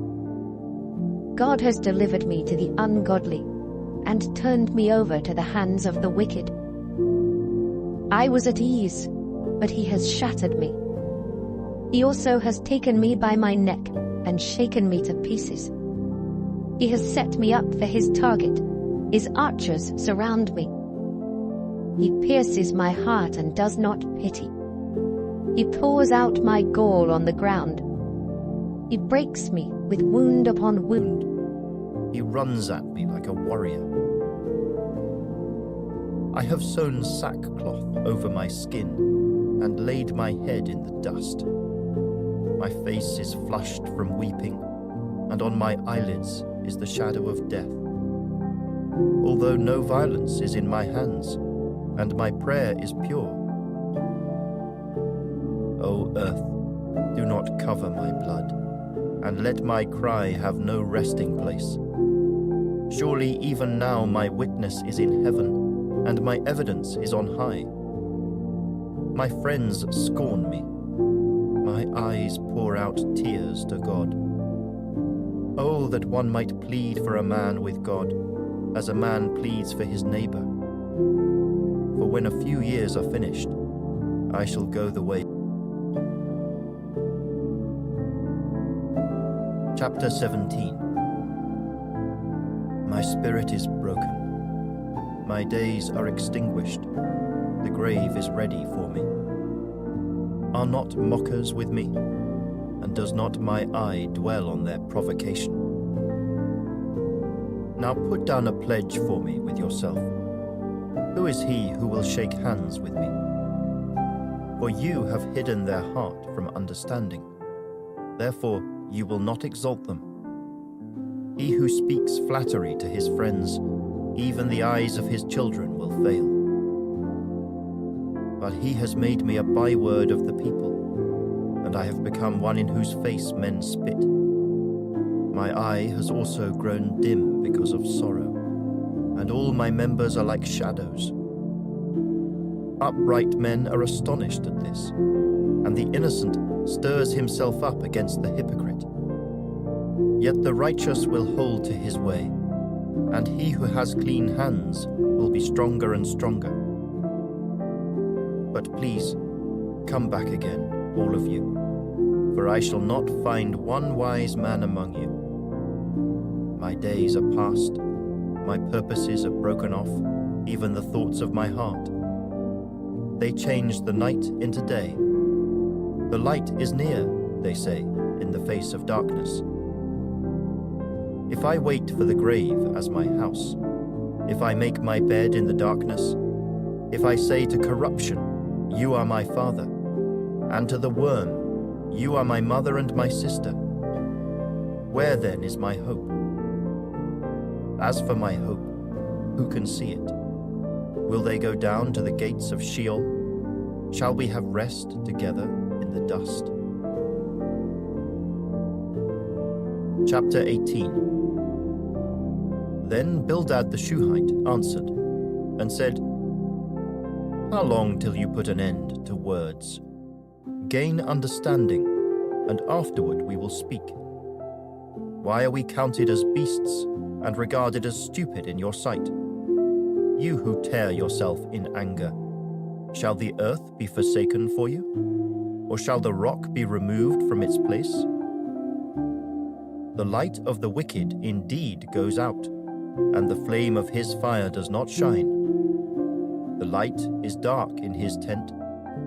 God has delivered me to the ungodly, and turned me over to the hands of the wicked. I was at ease, but he has shattered me. He also has taken me by my neck, and shaken me to pieces. He has set me up for his target. His archers surround me. He pierces my heart and does not pity. He pours out my gall on the ground. He breaks me with wound upon wound. He runs at me like a warrior. I have sewn sackcloth over my skin, and laid my head in the dust. My face is flushed from weeping, and on my eyelids is the shadow of death. Although no violence is in my hands, and my prayer is pure. O earth, do not cover my blood, and let my cry have no resting place. Surely even now my witness is in heaven, and my evidence is on high. My friends scorn me. My eyes pour out tears to God. Oh, that one might plead for a man with God, as a man pleads for his neighbor. For when a few years are finished, I shall go the way. Chapter 17. My spirit is broken. My days are extinguished. The grave is ready for me. Are not mockers with me? And does not my eye dwell on their provocation? Now put down a pledge for me with yourself. Who is he who will shake hands with me? For you have hidden their heart from understanding. Therefore you will not exalt them. He who speaks flattery to his friends, even the eyes of his children will fail. But he has made me a byword of the people, and I have become one in whose face men spit. My eye has also grown dim because of sorrow, and all my members are like shadows. Upright men are astonished at this, and the innocent stirs himself up against the hypocrite. Yet the righteous will hold to his way, and he who has clean hands will be stronger and stronger. But please, come back again, all of you, for I shall not find one wise man among you. My days are past, my purposes are broken off, even the thoughts of my heart. They change the night into day. The light is near, they say, in the face of darkness. If I wait for the grave as my house, if I make my bed in the darkness, if I say to corruption, you are my father, and to the worm, you are my mother and my sister, where then is my hope? As for my hope, who can see it? Will they go down to the gates of Sheol? Shall we have rest together in the dust? Chapter 18. Then Bildad the Shuhite answered and said, How long till you put an end to words? Gain understanding, and afterward we will speak. Why are we counted as beasts and regarded as stupid in your sight? You who tear yourself in anger, shall the earth be forsaken for you? Or shall the rock be removed from its place? The light of the wicked indeed goes out, and the flame of his fire does not shine. The light is dark in his tent,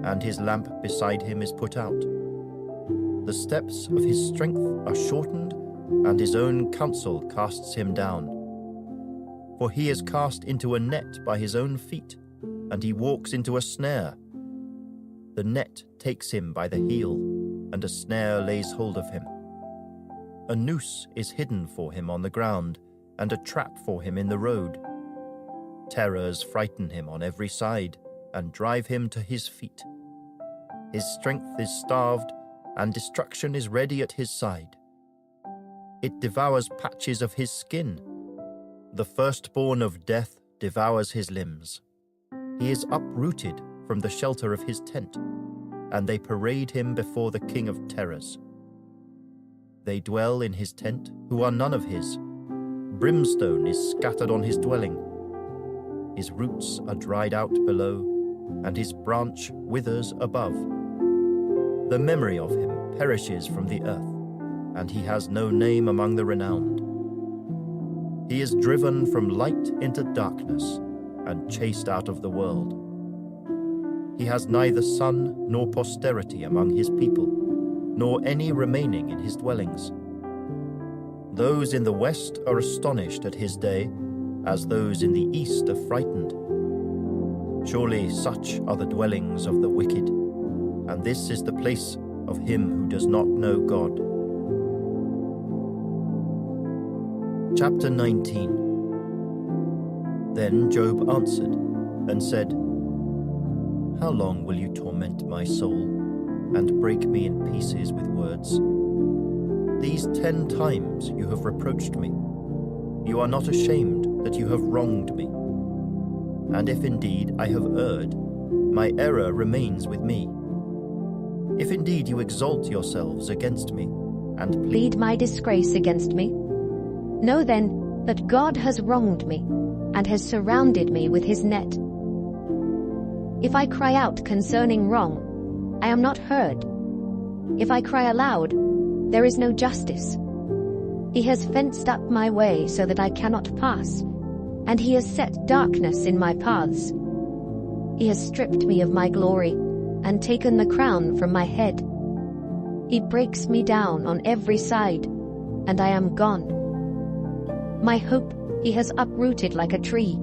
and his lamp beside him is put out. The steps of his strength are shortened, and his own counsel casts him down. For he is cast into a net by his own feet, and he walks into a snare. The net takes him by the heel, and a snare lays hold of him. A noose is hidden for him on the ground, and a trap for him in the road. Terrors frighten him on every side, and drive him to his feet. His strength is starved, and destruction is ready at his side. It devours patches of his skin. The firstborn of death devours his limbs. He is uprooted from the shelter of his tent, and they parade him before the king of terrors. They dwell in his tent who are none of his. Brimstone is scattered on his dwelling. His roots are dried out below, and his branch withers above. The memory of him perishes from the earth, and he has no name among the renowned. He is driven from light into darkness, and chased out of the world. He has neither son nor posterity among his people, nor any remaining in his dwellings. Those in the west are astonished at his day, as those in the east are frightened. Surely such are the dwellings of the wicked, and this is the place of him who does not know God. Chapter 19. Then Job answered and said, "How long will you torment my soul and break me in pieces with words? These 10 times you have reproached me. You are not ashamed that you have wronged me. And if indeed I have erred, my error remains with me. If indeed you exalt yourselves against me, and Plead my disgrace against me. Know then that God has wronged me, and has surrounded me with his net. If I cry out concerning wrong, I am not heard. If I cry aloud, there is no justice. He has fenced up my way so that I cannot pass, and he has set darkness in my paths. He has stripped me of my glory, and taken the crown from my head. He breaks me down on every side, and I am gone. My hope he has uprooted like a tree.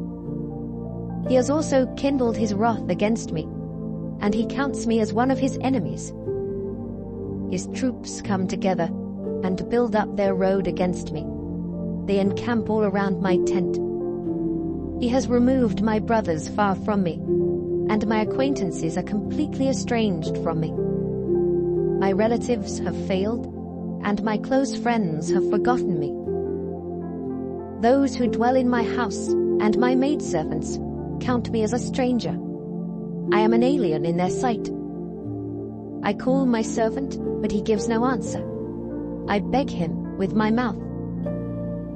He has also kindled his wrath against me, and he counts me as one of his enemies. His troops come together and build up their road against me. They encamp all around my tent. He has removed my brothers far from me, and my acquaintances are completely estranged from me. My relatives have failed, and my close friends have forgotten me. Those who dwell in my house and my maidservants count me as a stranger. I am an alien in their sight. I call my servant, but he gives no answer. I beg him with my mouth.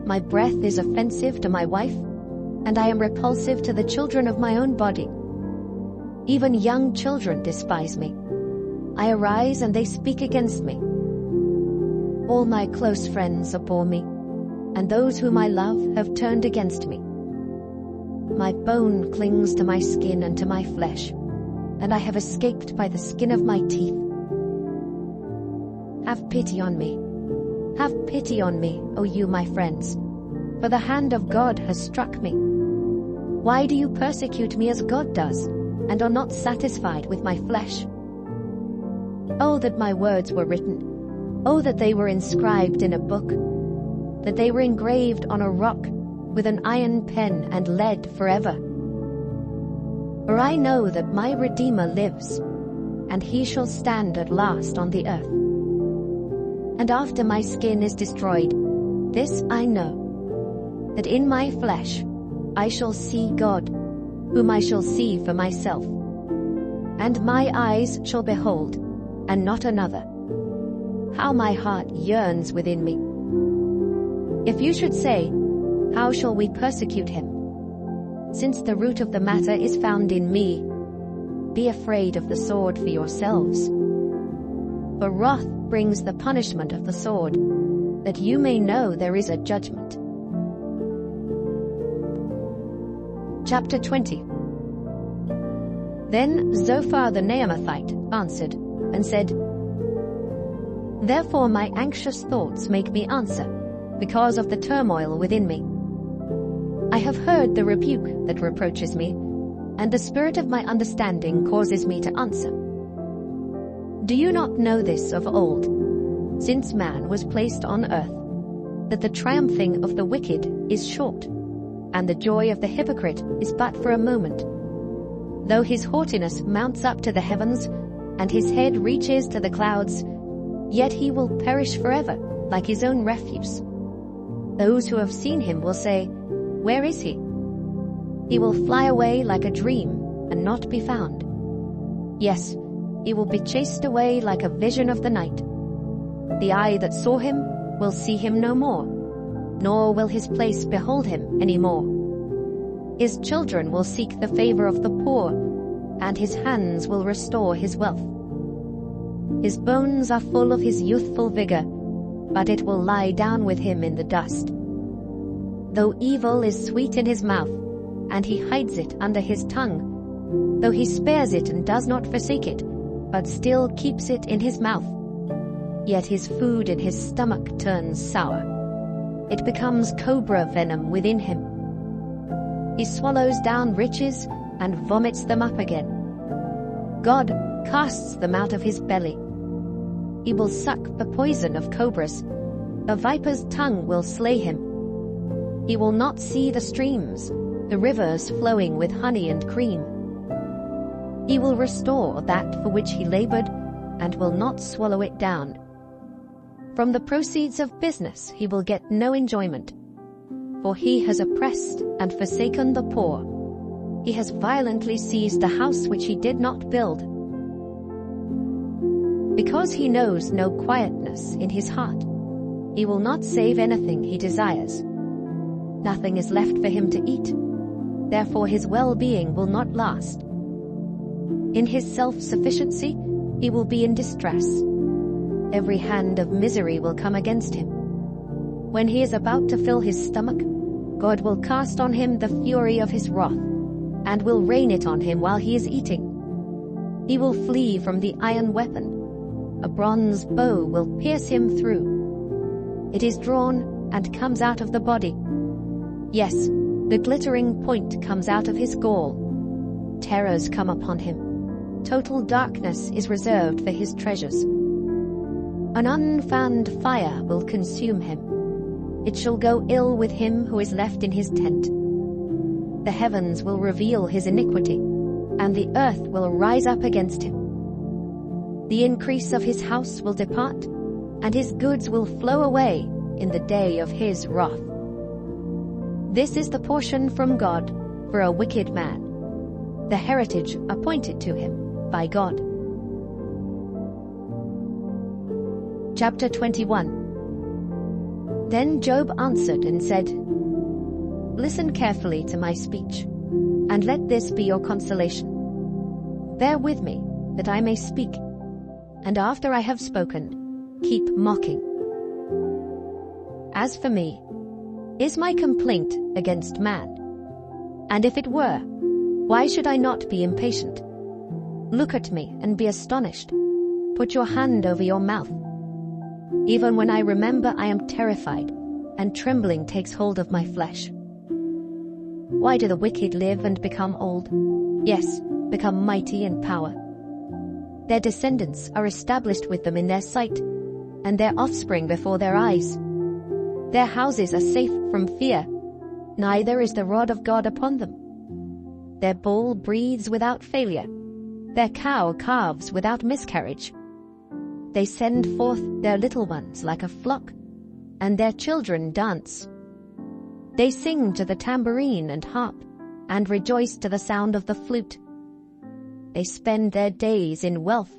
My breath is offensive to my wife, and I am repulsive to the children of my own body. Even young children despise me. I arise and they speak against me. All my close friends abhor me, and those whom I love have turned against me. My bone clings to my skin and to my flesh, and I have escaped by the skin of my teeth. Have pity on me. Have pity on me, O you my friends, for the hand of God has struck me. Why do you persecute me as God does, and are not satisfied with my flesh? Oh, that my words were written. Oh, that they were inscribed in a book, that they were engraved on a rock with an iron pen and lead forever. For I know that my Redeemer lives, and he shall stand at last on the earth. And after my skin is destroyed, this I know, that in my flesh I shall see God, whom I shall see for myself, and my eyes shall behold, and not another. How my heart yearns within me. If you should say, how shall we persecute him? Since the root of the matter is found in me, be afraid of the sword for yourselves. For wrath brings the punishment of the sword, that you may know there is a judgment. Chapter 20. Then Zophar the Naamathite answered and said, Therefore my anxious thoughts make me answer, because of the turmoil within me. I have heard the rebuke that reproaches me, and the spirit of my understanding causes me to answer. Do you not know this of old, since man was placed on earth, that the triumphing of the wicked is short, and the joy of the hypocrite is but for a moment? Though his haughtiness mounts up to the heavens, and his head reaches to the clouds, yet he will perish forever, like his own refuse. Those who have seen him will say, Where is he? He will fly away like a dream, and not be found. Yes, he will be chased away like a vision of the night. The eye that saw him will see him no more, nor will his place behold him any more. His children will seek the favor of the poor, and his hands will restore his wealth. His bones are full of his youthful vigor, but it will lie down with him in the dust. Though evil is sweet in his mouth, and he hides it under his tongue, though he spares it and does not forsake it, but still keeps it in his mouth, yet his food in his stomach turns sour. It becomes cobra venom within him. He swallows down riches and vomits them up again. God casts them out of his belly. He will suck the poison of cobras. A viper's tongue will slay him. He will not see the streams, the rivers flowing with honey and cream. He will restore that for which he labored, and will not swallow it down. From the proceeds of business he will get no enjoyment, for he has oppressed and forsaken the poor. He has violently seized the house which he did not build. Because he knows no quietness in his heart, he will not save anything he desires. Nothing is left for him to eat, therefore his well-being will not last. In his self-sufficiency, he will be in distress. Every hand of misery will come against him. When he is about to fill his stomach, God will cast on him the fury of his wrath, and will rain it on him while he is eating. He will flee from the iron weapon. A bronze bow will pierce him through. It is drawn and comes out of the body. Yes, the glittering point comes out of his gall. Terrors come upon him. Total darkness is reserved for his treasures. An unfanned fire will consume him. It shall go ill with him who is left in his tent. The heavens will reveal his iniquity, and the earth will rise up against him. The increase of his house will depart, and his goods will flow away in the day of his wrath. This is the portion from God for a wicked man, the heritage appointed to him by God. Chapter 21. Then Job answered and said, Listen carefully to my speech, and let this be your consolation. Bear with me, that I may speak, and after I have spoken, keep mocking. As for me, is my complaint against man? And if it were, why should I not be impatient? Look at me and be astonished. Put your hand over your mouth. Even when I remember, I am terrified, and trembling takes hold of my flesh. Why do the wicked live and become old? Yes, become mighty in power. Their descendants are established with them in their sight, and their offspring before their eyes. Their houses are safe from fear, neither is the rod of God upon them. Their bull breathes without failure, their cow calves without miscarriage. They send forth their little ones like a flock, and their children dance. They sing to the tambourine and harp, and rejoice to the sound of the flute. They spend their days in wealth,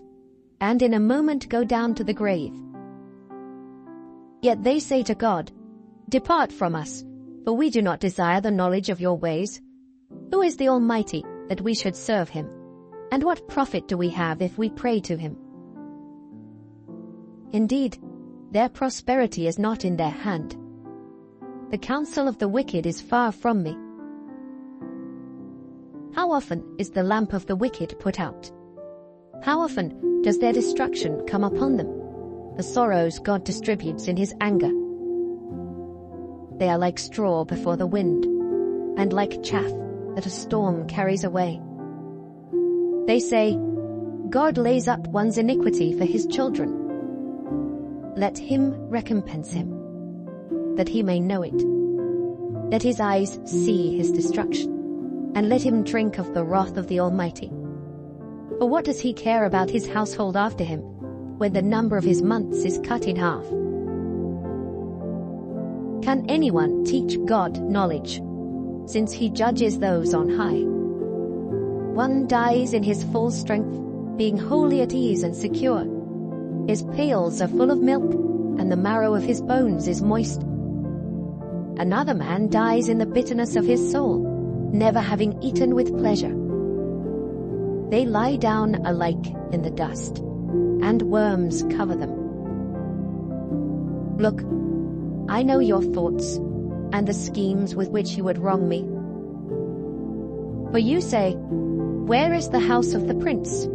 and in a moment go down to the grave. Yet they say to God, Depart from us, for we do not desire the knowledge of your ways. Who is the Almighty, that we should serve him? And what profit do we have if we pray to him? Indeed, their prosperity is not in their hand. The counsel of the wicked is far from me. How often is the lamp of the wicked put out? How often does their destruction come upon them? The sorrows God distributes in his anger. They are like straw before the wind, and like chaff that a storm carries away. They say, God lays up one's iniquity for his children. Let him recompense him, that he may know it. Let his eyes see his destruction, and let him drink of the wrath of the Almighty. For what does he care about his household after him, when the number of his months is cut in half? Can anyone teach God knowledge, since he judges those on high? One dies in his full strength, being wholly at ease and secure. His pails are full of milk, and the marrow of his bones is moist. Another man dies in the bitterness of his soul, never having eaten with pleasure. They lie down alike in the dust, and worms cover them. Look, I know your thoughts, and the schemes with which you would wrong me. For you say, Where is the house of the prince?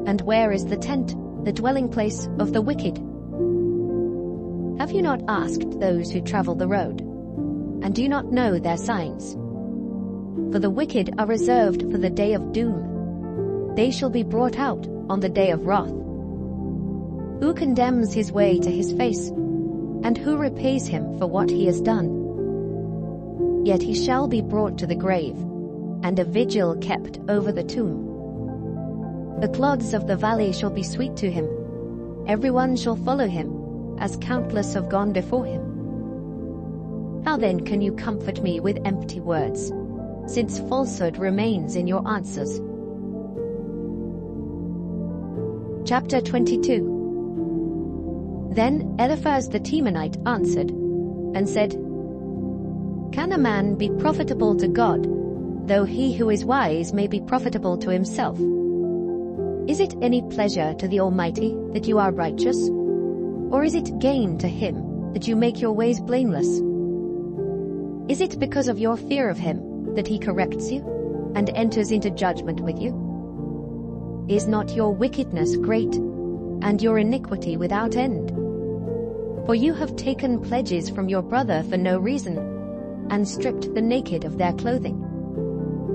And where is the tent, the dwelling place of the wicked? Have you not asked those who travel the road, and do you not know their signs? For the wicked are reserved for the day of doom. They shall be brought out on the day of wrath. Who condemns his way to his face? And who repays him for what he has done? Yet he shall be brought to the grave, and a vigil kept over the tomb. The clods of the valley shall be sweet to him. Everyone shall follow him, as countless have gone before him. How then can you comfort me with empty words, since falsehood remains in your answers? Chapter 22. Then Eliphaz the Temanite answered and said, Can a man be profitable to God, though he who is wise may be profitable to himself? Is it any pleasure to the Almighty that you are righteous? Or is it gain to him that you make your ways blameless? Is it because of your fear of him that he corrects you and enters into judgment with you? Is not your wickedness great, and your iniquity without end? For you have taken pledges from your brother for no reason, and stripped the naked of their clothing.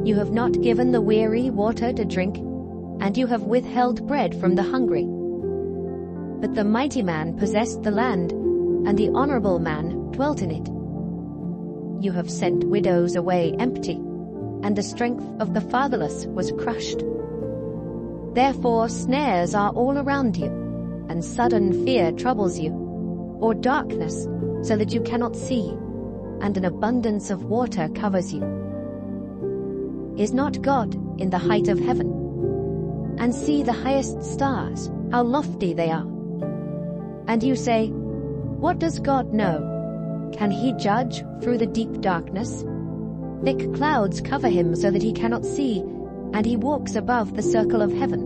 You have not given the weary water to drink, and you have withheld bread from the hungry. But the mighty man possessed the land, and the honorable man dwelt in it. You have sent widows away empty, and the strength of the fatherless was crushed. Therefore snares are all around you, and sudden fear troubles you, or darkness, so that you cannot see, and an abundance of water covers you. Is not God in the height of heaven? And see the highest stars, how lofty they are. And you say, What does God know? Can he judge through the deep darkness? Thick clouds cover him so that he cannot see, and he walks above the circle of heaven.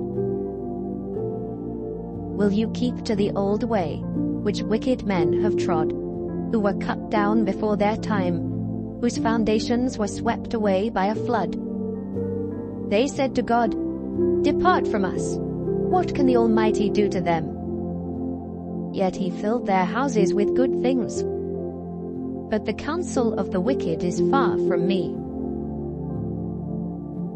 Will you keep to the old way, which wicked men have trod, who were cut down before their time, whose foundations were swept away by a flood? They said to God, Depart from us. What can the Almighty do to them? Yet he filled their houses with good things. But the counsel of the wicked is far from me.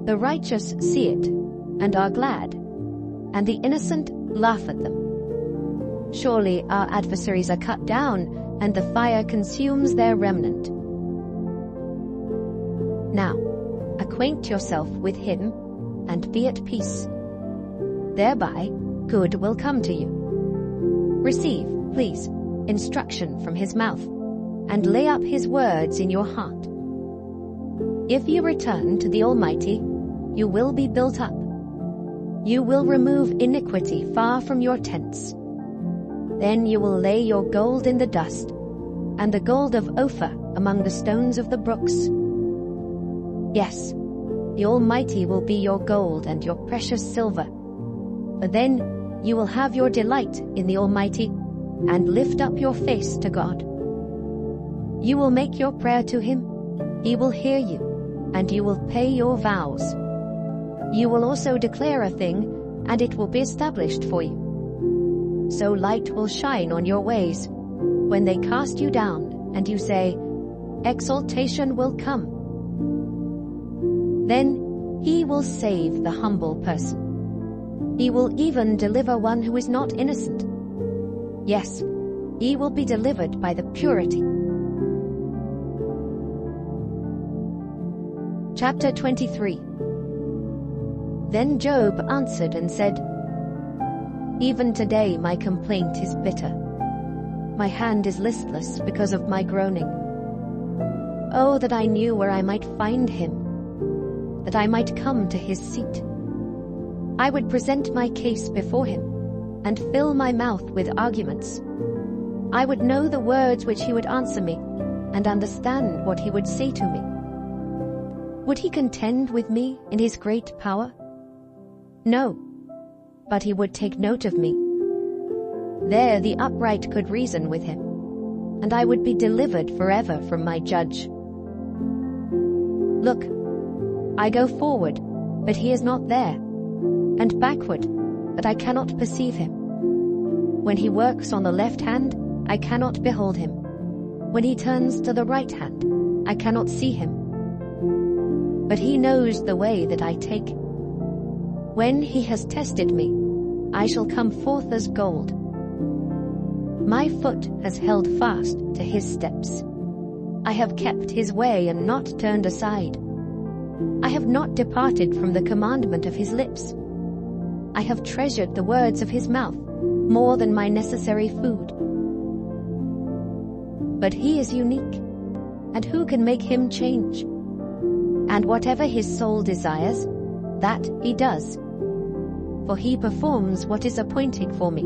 The righteous see it, and are glad, and the innocent laugh at them. Surely our adversaries are cut down, and the fire consumes their remnant. Now, acquaint yourself with him, and be at peace. Thereby good will come to you. Receive, please, instruction from his mouth, and lay up his words in your heart. If you return to the Almighty, you will be built up. You will remove iniquity far from your tents. Then you will lay your gold in the dust, and the gold of Ophir among the stones of the brooks. Yes, the Almighty will be your gold and your precious silver. But then you will have your delight in the Almighty, and lift up your face to God. You will make your prayer to him, he will hear you, and you will pay your vows. You will also declare a thing, and it will be established for you. So light will shine on your ways, when they cast you down, and you say, Exaltation will come. Then he will save the humble person. He will even deliver one who is not innocent. Yes, he will be delivered by the purity. Chapter 23. Then Job answered and said, Even today my complaint is bitter. My hand is listless because of my groaning. Oh, that I knew where I might find him, that I might come to his seat. I would present my case before him, and fill my mouth with arguments. I would know the words which he would answer me, and understand what he would say to me. Would he contend with me in his great power? No, but he would take note of me. There the upright could reason with him, and I would be delivered forever from my judge. Look, I go forward, but he is not there, and backward, but I cannot perceive him. When he works on the left hand, I cannot behold him. When he turns to the right hand, I cannot see him. But he knows the way that I take. When he has tested me, I shall come forth as gold, My foot has held fast to his steps. I have kept his way and not turned aside. I have not departed from the commandment of his lips. I have treasured the words of his mouth more than my necessary food. But he is unique, and who can make him change? And whatever his soul desires, that he does. For he performs what is appointed for me,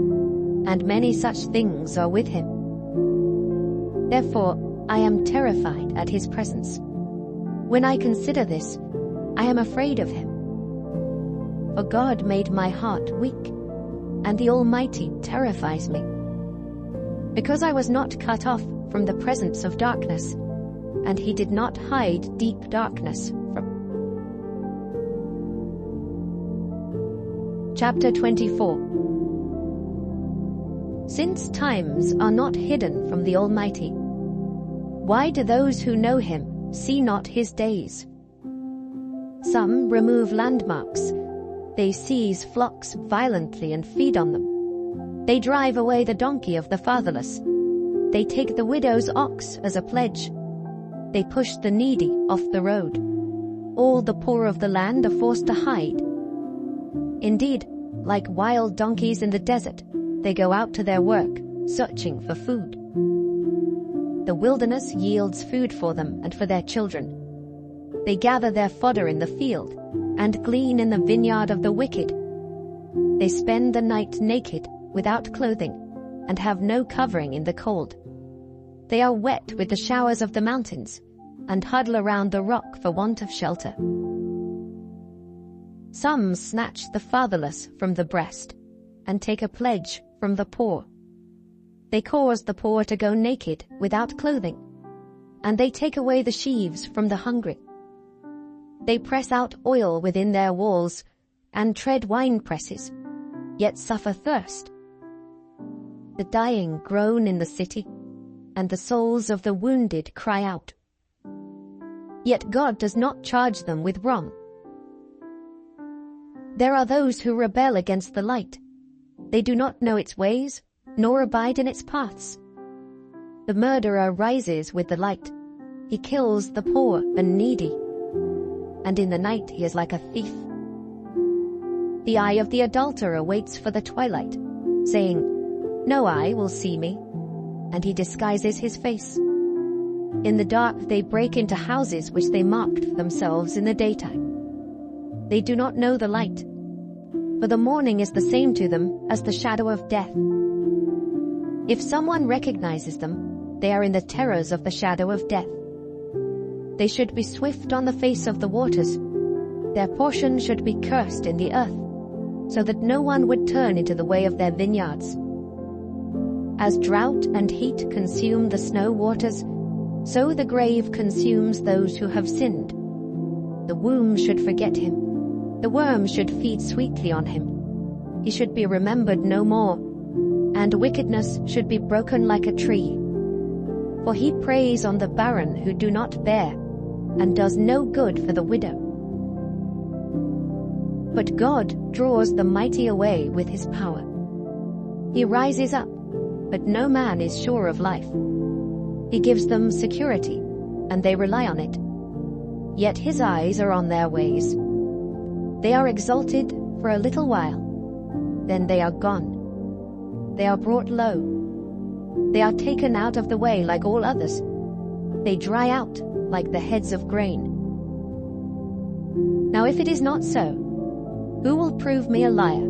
and many such things are with him. Therefore, I am terrified at his presence. When I consider this, I am afraid of him. For God made my heart weak, and the Almighty terrifies me. Because I was not cut off from the presence of darkness, and he did not hide deep darkness from. Chapter 24. Since times are not hidden from the Almighty, why do those who know him see not his days? Some remove landmarks. They seize flocks violently and feed on them. They drive away the donkey of the fatherless. They take the widow's ox as a pledge. They push the needy off the road. All the poor of the land are forced to hide. Indeed, like wild donkeys in the desert, they go out to their work, searching for food. The wilderness yields food for them and for their children. They gather their fodder in the field and glean in the vineyard of the wicked. They spend the night naked, without clothing, and have no covering in the cold. They are wet with the showers of the mountains, and huddle around the rock for want of shelter. Some snatch the fatherless from the breast, and take a pledge from the poor. They cause the poor to go naked, without clothing, and they take away the sheaves from the hungry. They press out oil within their walls, and tread wine presses, yet suffer thirst. The dying groan in the city, and the souls of the wounded cry out. Yet God does not charge them with wrong. There are those who rebel against the light. They do not know its ways, nor abide in its paths. The murderer rises with the light. He kills the poor and needy, and in the night he is like a thief. The eye of the adulterer waits for the twilight, saying, "No eye will see me," and he disguises his face. In the dark they break into houses which they marked for themselves in the daytime. They do not know the light, for the morning is the same to them as the shadow of death. If someone recognizes them, they are in the terrors of the shadow of death. They should be swift on the face of the waters. Their portion should be cursed in the earth, so that no one would turn into the way of their vineyards. As drought and heat consume the snow waters, so the grave consumes those who have sinned. The womb should forget him. The worm should feed sweetly on him. He should be remembered no more, and wickedness should be broken like a tree. For he preys on the barren who do not bear, and does no good for the widow. But God draws the mighty away with his power. He rises up, but no man is sure of life. He gives them security, and they rely on it. Yet his eyes are on their ways. They are exalted for a little while, then they are gone. They are brought low. They are taken out of the way like all others. They dry out like the heads of grain. Now if it is not so, who will prove me a liar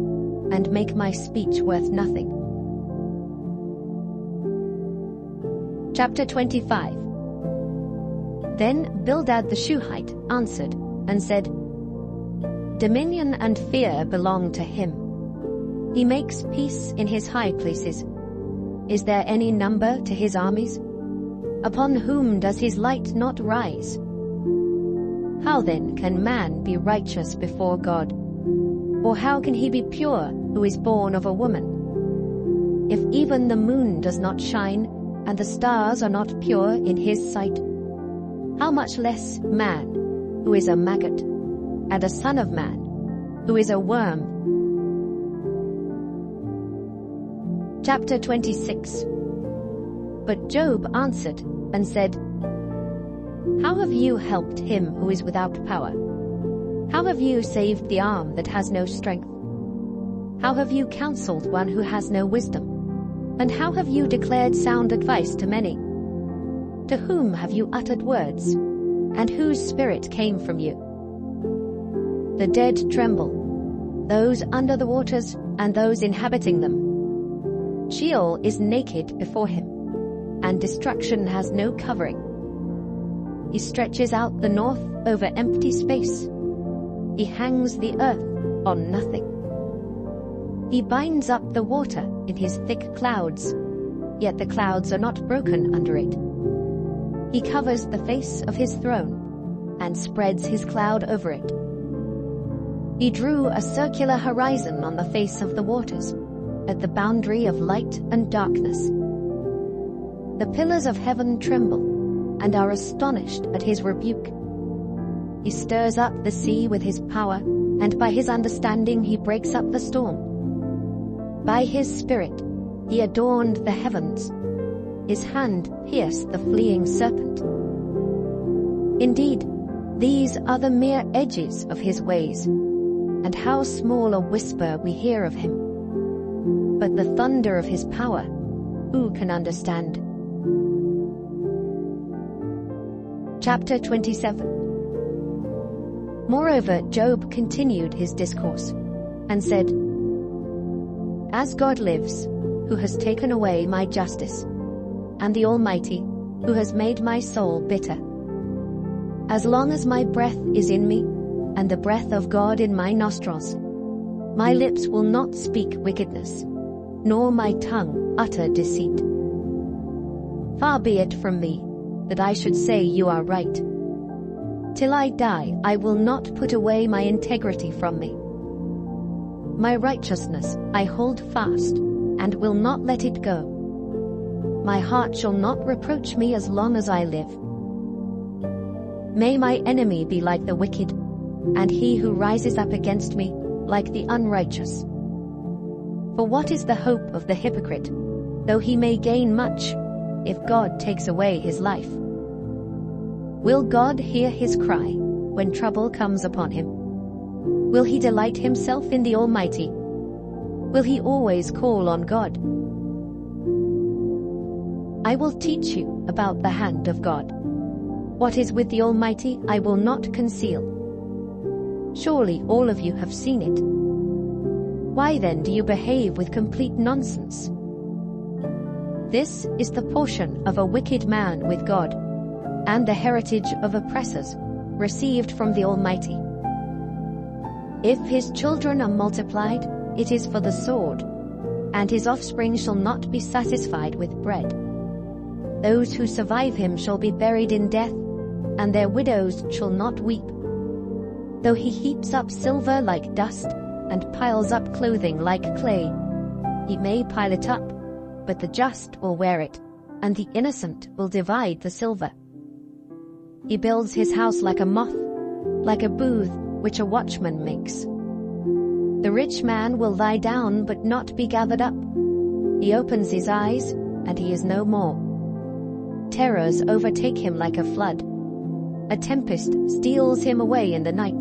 and make my speech worth nothing? Chapter 25. Then Bildad the Shuhite answered and said, "Dominion and fear belong to him. He makes peace in his high places. Is there any number to his armies? Upon whom does his light not rise? How then can man be righteous before God? Or how can he be pure who is born of a woman? If even the moon does not shine, and the stars are not pure in his sight, how much less man, who is a maggot, and a son of man, who is a worm? Chapter 26. But Job answered and said, How have you helped him who is without power? How have you saved the arm that has no strength? How have you counseled one who has no wisdom? And how have you declared sound advice to many? To whom have you uttered words? And whose spirit came from you? The dead tremble, those under the waters and those inhabiting them. Sheol is naked before him, and destruction has no covering. He stretches out the north over empty space. He hangs the earth on nothing. He binds up the water in his thick clouds, yet the clouds are not broken under it. He covers the face of his throne and spreads his cloud over it. He drew a circular horizon on the face of the waters, at the boundary of light and darkness. The pillars of heaven tremble and are astonished at his rebuke. He stirs up the sea with his power, and by his understanding he breaks up the storm. By his spirit he adorned the heavens. His hand pierced the fleeing serpent. Indeed, these are the mere edges of his ways, and how small a whisper we hear of him. But the thunder of his power, who can understand? Chapter 27. Moreover, Job continued his discourse, and said, As God lives, who has taken away my justice, and the Almighty, who has made my soul bitter, as long as my breath is in me, and the breath of God in my nostrils, my lips will not speak wickedness, nor my tongue utter deceit. Far be it from me that I should say you are right. Till I die, I will not put away my integrity from me. My righteousness I hold fast, and will not let it go. My heart shall not reproach me as long as I live. May my enemy be like the wicked, and he who rises up against me like the unrighteous. For what is the hope of the hypocrite, though he may gain much, if God takes away his life? Will God hear his cry when trouble comes upon him? Will he delight himself in the Almighty? Will he always call on God? I will teach you about the hand of God. What is with the Almighty I will not conceal. Surely all of you have seen it. Why then do you behave with complete nonsense? This is the portion of a wicked man with God, and the heritage of oppressors, received from the Almighty. If his children are multiplied, it is for the sword, and his offspring shall not be satisfied with bread. Those who survive him shall be buried in death, and their widows shall not weep. Though he heaps up silver like dust, and piles up clothing like clay, he may pile it up, but the just will wear it, and the innocent will divide the silver. He builds his house like a moth, like a booth which a watchman makes. The rich man will lie down but not be gathered up. He opens his eyes, and he is no more. Terrors overtake him like a flood. A tempest steals him away in the night.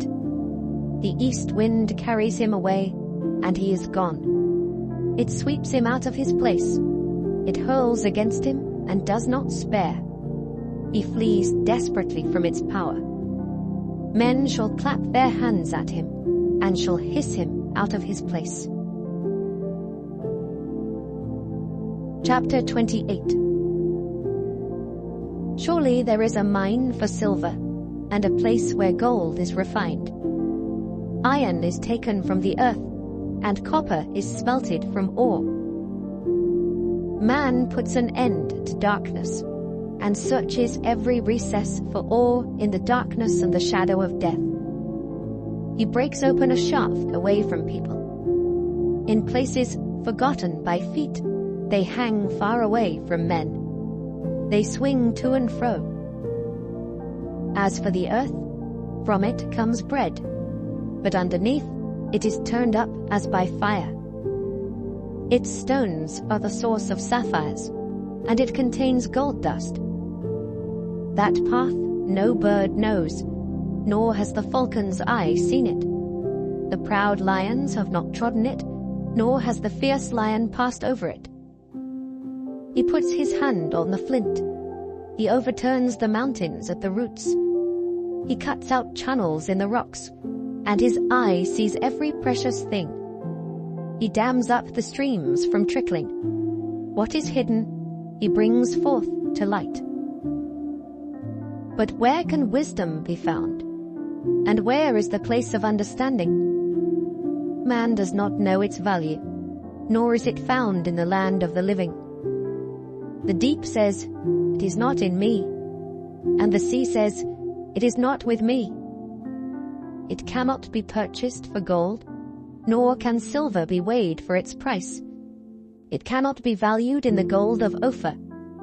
The east wind carries him away, and he is gone. It sweeps him out of his place. It hurls against him and does not spare. He flees desperately from its power. Men shall clap their hands at him, and shall hiss him out of his place. Chapter 28. Surely there is a mine for silver, and a place where gold is refined. Iron is taken from the earth, and copper is smelted from ore. Man puts an end to darkness, and searches every recess for ore in the darkness and the shadow of death. He breaks open a shaft away from people. In places forgotten by feet, they hang far away from men. They swing to and fro. As for the earth, from it comes bread, but underneath it is turned up as by fire. Its stones are the source of sapphires, and it contains gold dust. That path no bird knows, nor has the falcon's eye seen it. The proud lions have not trodden it, nor has the fierce lion passed over it. He puts his hand on the flint. He overturns the mountains at the roots. He cuts out channels in the rocks, and his eye sees every precious thing. He dams up the streams from trickling. What is hidden, he brings forth to light. But where can wisdom be found? And where is the place of understanding? Man does not know its value, nor is it found in the land of the living. The deep says, "It is not in me," and the sea says, "It is not with me." It cannot be purchased for gold, nor can silver be weighed for its price. It cannot be valued in the gold of Ophir,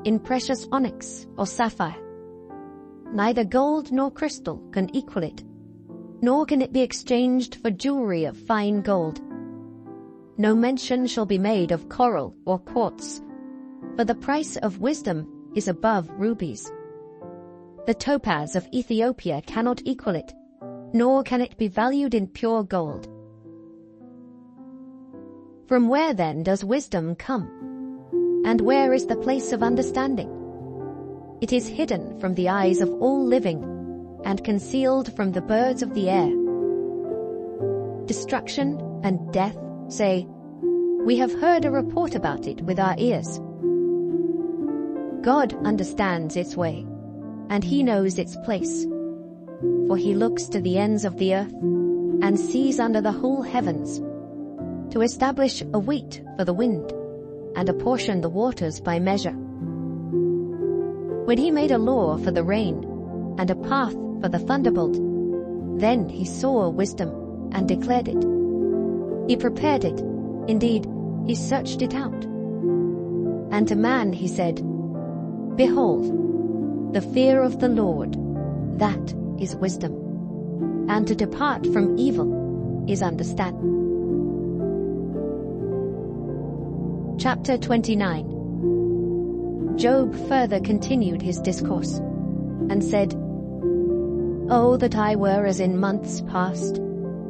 in precious onyx or sapphire. Neither gold nor crystal can equal it, nor can it be exchanged for jewelry of fine gold. No mention shall be made of coral or quartz, for the price of wisdom is above rubies. The topaz of Ethiopia cannot equal it, nor can it be valued in pure gold. From where then does wisdom come? And where is the place of understanding? It is hidden from the eyes of all living, and concealed from the birds of the air. Destruction and death say, "We have heard a report about it with our ears." God understands its way, and he knows its place. For he looks to the ends of the earth, and sees under the whole heavens, to establish a weight for the wind, and apportion the waters by measure. When he made a law for the rain, and a path for the thunderbolt, then he saw wisdom, and declared it. He prepared it, indeed, he searched it out. And to man he said, "Behold, the fear of the Lord, that is wisdom, and to depart from evil is understanding." Chapter 29. Job further continued his discourse, and said, "Oh, that I were as in months past,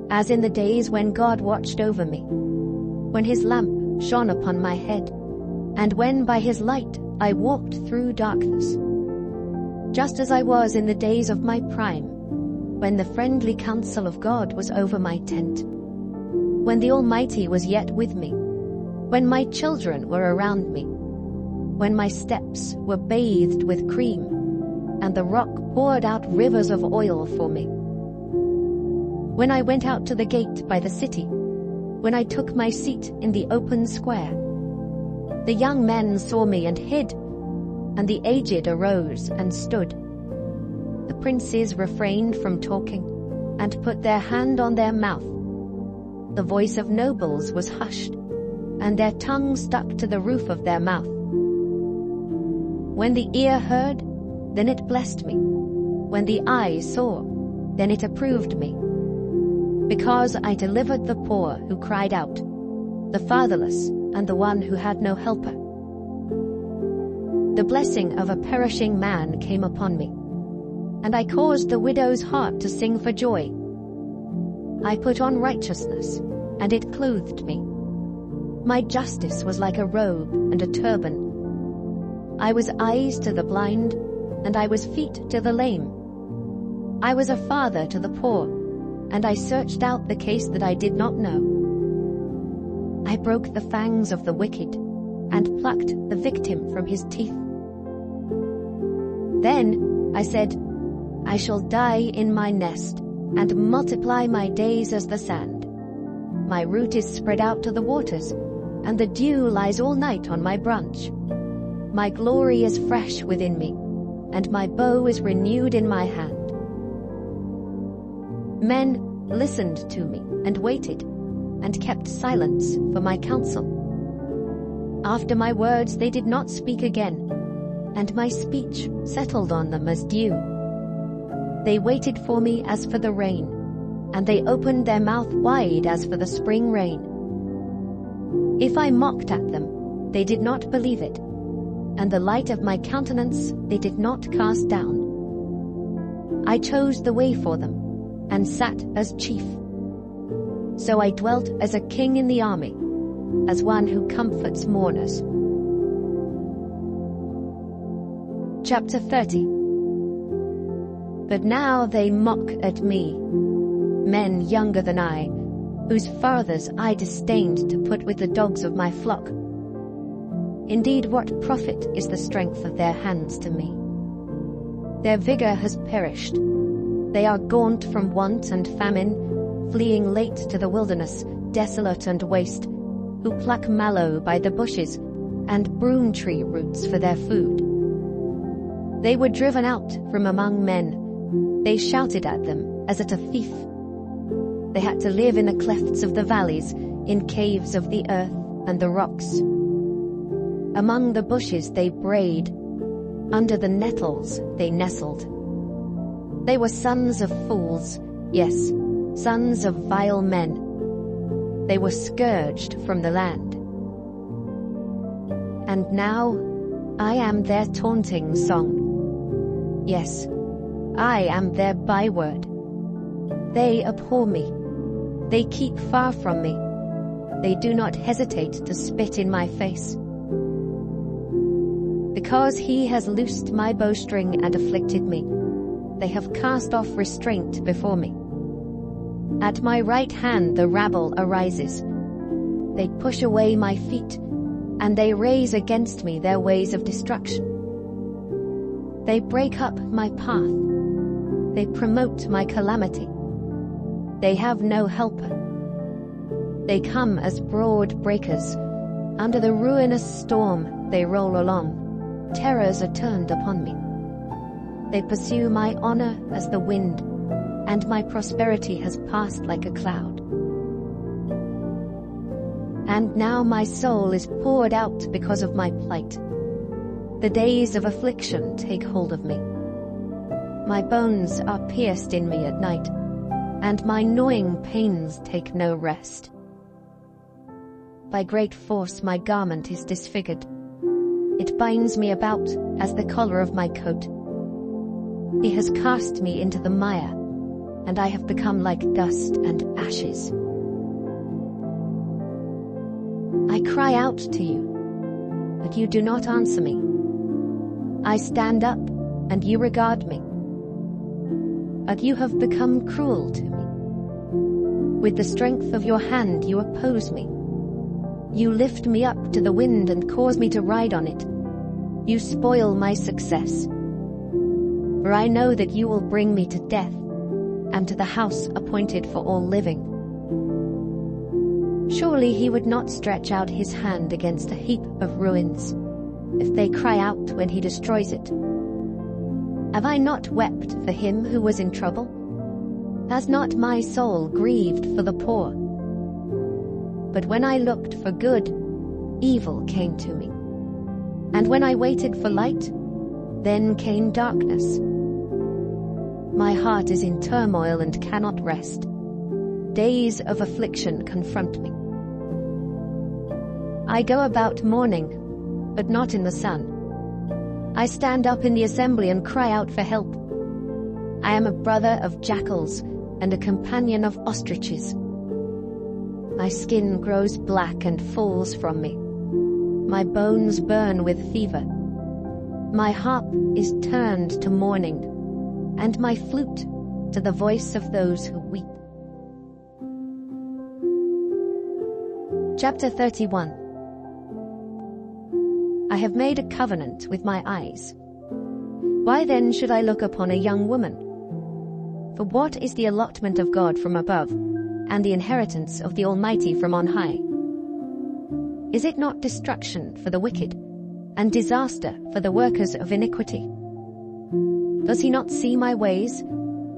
as in the days when God watched over me, when his lamp shone upon my head, and when by his light I walked through darkness. Just as I was in the days of my prime, when the friendly counsel of God was over my tent, when the Almighty was yet with me, when my children were around me, when my steps were bathed with cream, and the rock poured out rivers of oil for me. When I went out to the gate by the city, when I took my seat in the open square, the young men saw me and hid, and the aged arose and stood. The princes refrained from talking, and put their hand on their mouth. The voice of nobles was hushed, and their tongue stuck to the roof of their mouth. When the ear heard, then it blessed me. When the eye saw, then it approved me. Because I delivered the poor who cried out, the fatherless, and the one who had no helper. The blessing of a perishing man came upon me, and I caused the widow's heart to sing for joy. I put on righteousness, and it clothed me. My justice was like a robe and a turban. I was eyes to the blind, and I was feet to the lame. I was a father to the poor, and I searched out the case that I did not know. I broke the fangs of the wicked, and plucked the victim from his teeth. Then I said, I shall die in my nest, and multiply my days as the sand. My root is spread out to the waters, and the dew lies all night on my branch. My glory is fresh within me, and my bow is renewed in my hand. Men listened to me and waited, and kept silence for my counsel. After my words they did not speak again, and my speech settled on them as dew. They waited for me as for the rain, and they opened their mouth wide as for the spring rain. If I mocked at them, they did not believe it, and the light of my countenance they did not cast down. I chose the way for them, and sat as chief. So I dwelt as a king in the army, as one who comforts mourners. Chapter 30. But now they mock at me, men younger than I, whose fathers I disdained to put with the dogs of my flock. Indeed, what profit is the strength of their hands to me? Their vigor has perished. They are gaunt from want and famine, fleeing late to the wilderness, desolate and waste, who pluck mallow by the bushes and broom tree roots for their food. They were driven out from among men. They shouted at them as at a thief. They had to live in the clefts of the valleys, in caves of the earth and the rocks. Among the bushes they brayed, under the nettles they nestled. They were sons of fools, yes, sons of vile men. They were scourged from the land. And now I am their taunting song. Yes, I am their byword. They abhor me. They keep far from me. They do not hesitate to spit in my face. Because he has loosed my bowstring and afflicted me, they have cast off restraint before me. At my right hand the rabble arises. They push away my feet, and they raise against me their ways of destruction. They break up my path. They promote my calamity. They have no helper. They come as broad breakers. Under the ruinous storm they roll along. Terrors are turned upon me. They pursue my honor as the wind, and my prosperity has passed like a cloud. And now my soul is poured out because of my plight. The days of affliction take hold of me. My bones are pierced in me at night, and my gnawing pains take no rest. By great force my garment is disfigured. It binds me about as the collar of my coat. He has cast me into the mire, and I have become like dust and ashes. I cry out to you, but you do not answer me. I stand up, and you regard me. But you have become cruel to me. With the strength of your hand you oppose me. You lift me up to the wind and cause me to ride on it. You spoil my success. For I know that you will bring me to death, and to the house appointed for all living. Surely he would not stretch out his hand against a heap of ruins, if they cry out when he destroys it. Have I not wept for him who was in trouble? Has not my soul grieved for the poor? But when I looked for good, evil came to me. And when I waited for light, then came darkness. My heart is in turmoil and cannot rest. Days of affliction confront me. I go about mourning, but not in the sun. I stand up in the assembly and cry out for help. I am a brother of jackals and a companion of ostriches. My skin grows black and falls from me. My bones burn with fever. My harp is turned to mourning, and my flute to the voice of those who weep. Chapter 31. I have made a covenant with my eyes. Why then should I look upon a young woman? For what is the allotment of God from above, and the inheritance of the Almighty from on high? Is it not destruction for the wicked, and disaster for the workers of iniquity? Does he not see my ways,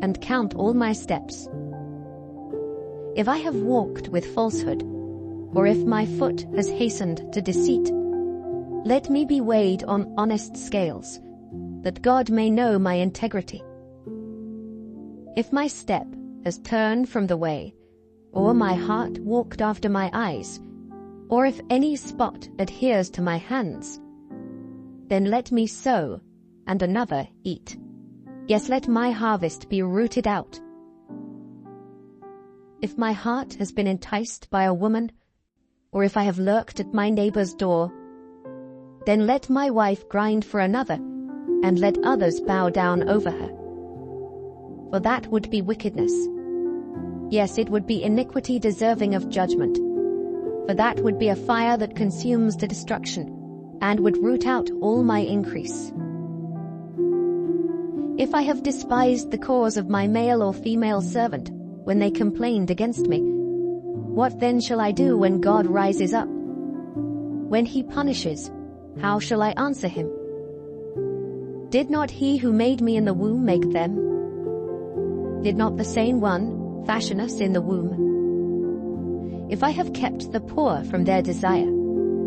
and count all my steps? If I have walked with falsehood, or if my foot has hastened to deceit, let me be weighed on honest scales, that God may know my integrity. If my step has turned from the way, or my heart walked after my eyes, or if any spot adheres to my hands, then let me sow, and another eat. Yes, let my harvest be rooted out. If my heart has been enticed by a woman, or if I have lurked at my neighbor's door, then let my wife grind for another, and let others bow down over her. For that would be wickedness. Yes, it would be iniquity deserving of judgment. For that would be a fire that consumes to destruction, and would root out all my increase. If I have despised the cause of my male or female servant, when they complained against me, what then shall I do when God rises up? When he punishes, how shall I answer him? Did not he who made me in the womb make them? Did not the same one fashion us in the womb? If I have kept the poor from their desire,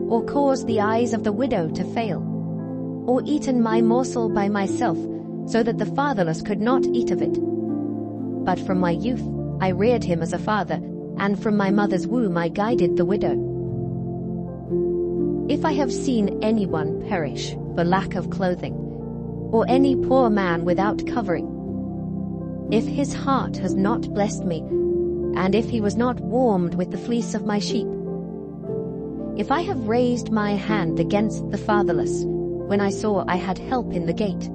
or caused the eyes of the widow to fail, or eaten my morsel by myself, so that the fatherless could not eat of it. But from my youth I reared him as a father, and from my mother's womb I guided the widow. If I have seen anyone perish for lack of clothing, or any poor man without covering, if his heart has not blessed me, and if he was not warmed with the fleece of my sheep, if I have raised my hand against the fatherless, when I saw I had help in the gate,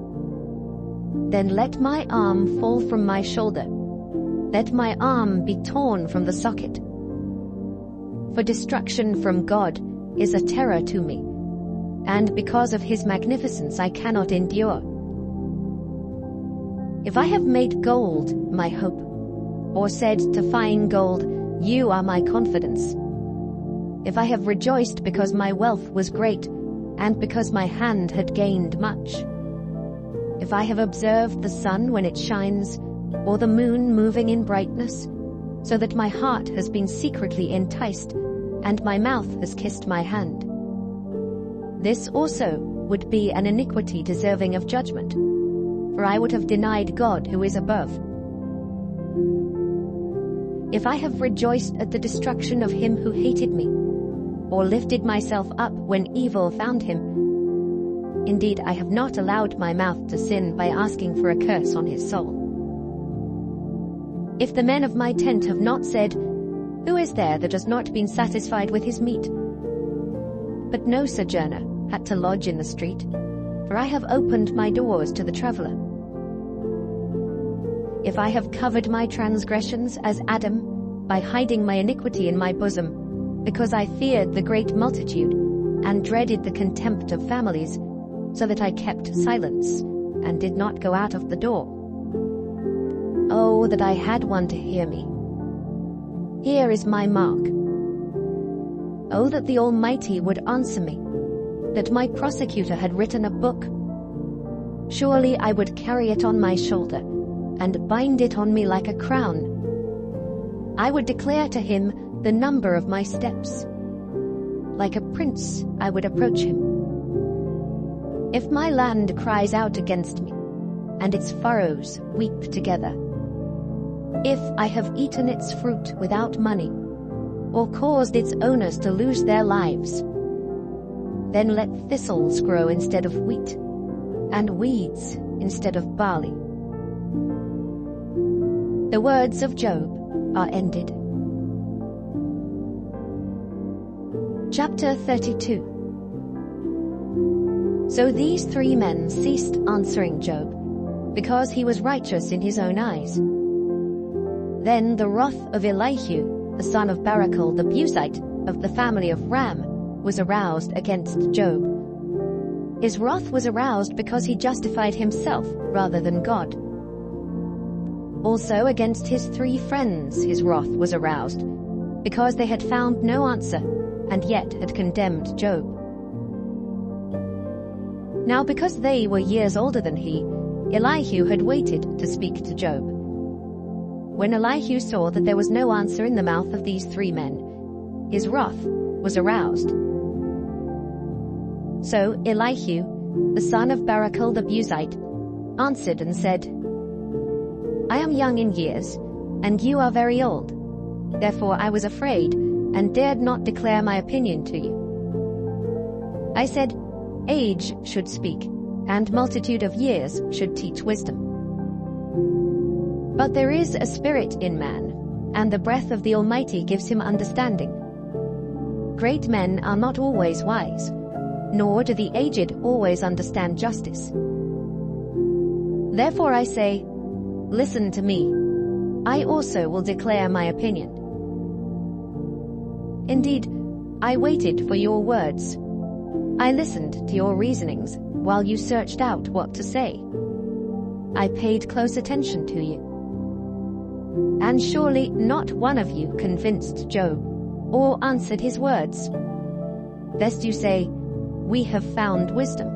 then let my arm fall from my shoulder, let my arm be torn from the socket. For destruction from God is a terror to me, and because of his magnificence I cannot endure. If I have made gold my hope, or said to fine gold, you are my confidence, if I have rejoiced because my wealth was great, and because my hand had gained much, if I have observed the sun when it shines, or the moon moving in brightness, so that my heart has been secretly enticed, and my mouth has kissed my hand, this also would be an iniquity deserving of judgment, for I would have denied God who is above. If I have rejoiced at the destruction of him who hated me, or lifted myself up when evil found him, indeed I have not allowed my mouth to sin by asking for a curse on his soul. If the men of my tent have not said, who is there that has not been satisfied with his meat? But no sojourner had to lodge in the street, for I have opened my doors to the traveler. If I have covered my transgressions as Adam, by hiding my iniquity in my bosom, because I feared the great multitude, and dreaded the contempt of families, so that I kept silence, and did not go out of the door. Oh, that I had one to hear me. Here is my mark. Oh, that the Almighty would answer me, that my prosecutor had written a book. Surely I would carry it on my shoulder, and bind it on me like a crown. I would declare to him the number of my steps. Like a prince I would approach him. If my land cries out against me, and its furrows weep together, if I have eaten its fruit without money, or caused its owners to lose their lives, then let thistles grow instead of wheat, and weeds instead of barley. The words of Job are ended. Chapter 32. So these three men ceased answering Job, because he was righteous in his own eyes. Then the wrath of Elihu, the son of Barachel the Buzite, of the family of Ram, was aroused against Job. His wrath was aroused because he justified himself rather than God. Also against his three friends his wrath was aroused, because they had found no answer, and yet had condemned Job. Now because they were years older than he, Elihu had waited to speak to Job. When Elihu saw that there was no answer in the mouth of these three men, his wrath was aroused. So Elihu, the son of Barachel the Buzite, answered and said, I am young in years, and you are very old. Therefore I was afraid, and dared not declare my opinion to you. I said, age should speak, and multitude of years should teach wisdom. But there is a spirit in man, and the breath of the Almighty gives him understanding. Great men are not always wise, nor do the aged always understand justice. Therefore I say, listen to me. I also will declare my opinion. Indeed, I waited for your words. I listened to your reasonings while you searched out what to say. I paid close attention to you. And surely not one of you convinced Job or answered his words, lest you say, we have found wisdom.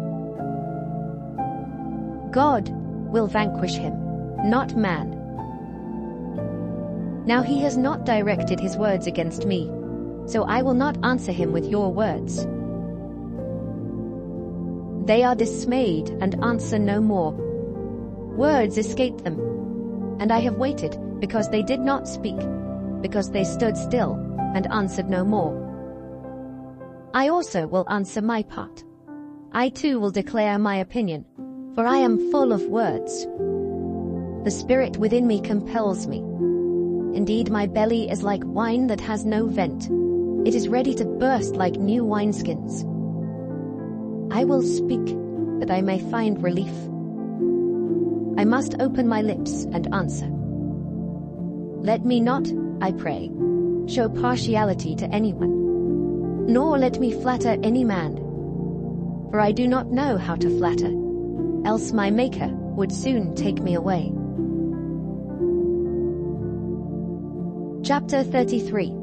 God will vanquish him, not man. Now he has not directed his words against me, so I will not answer him with your words. They are dismayed and answer no more. Words escape them, and I have waited because they did not speak, because they stood still and answered no more. I also will answer my part. I too will declare my opinion, for I am full of words. The spirit within me compels me. Indeed, my belly is like wine that has no vent. It is ready to burst like new wineskins. I will speak that I may find relief. I must open my lips and answer. Let me not, I pray, show partiality to anyone, nor let me flatter any man. For I do not know how to flatter, else my Maker would soon take me away. Chapter 33.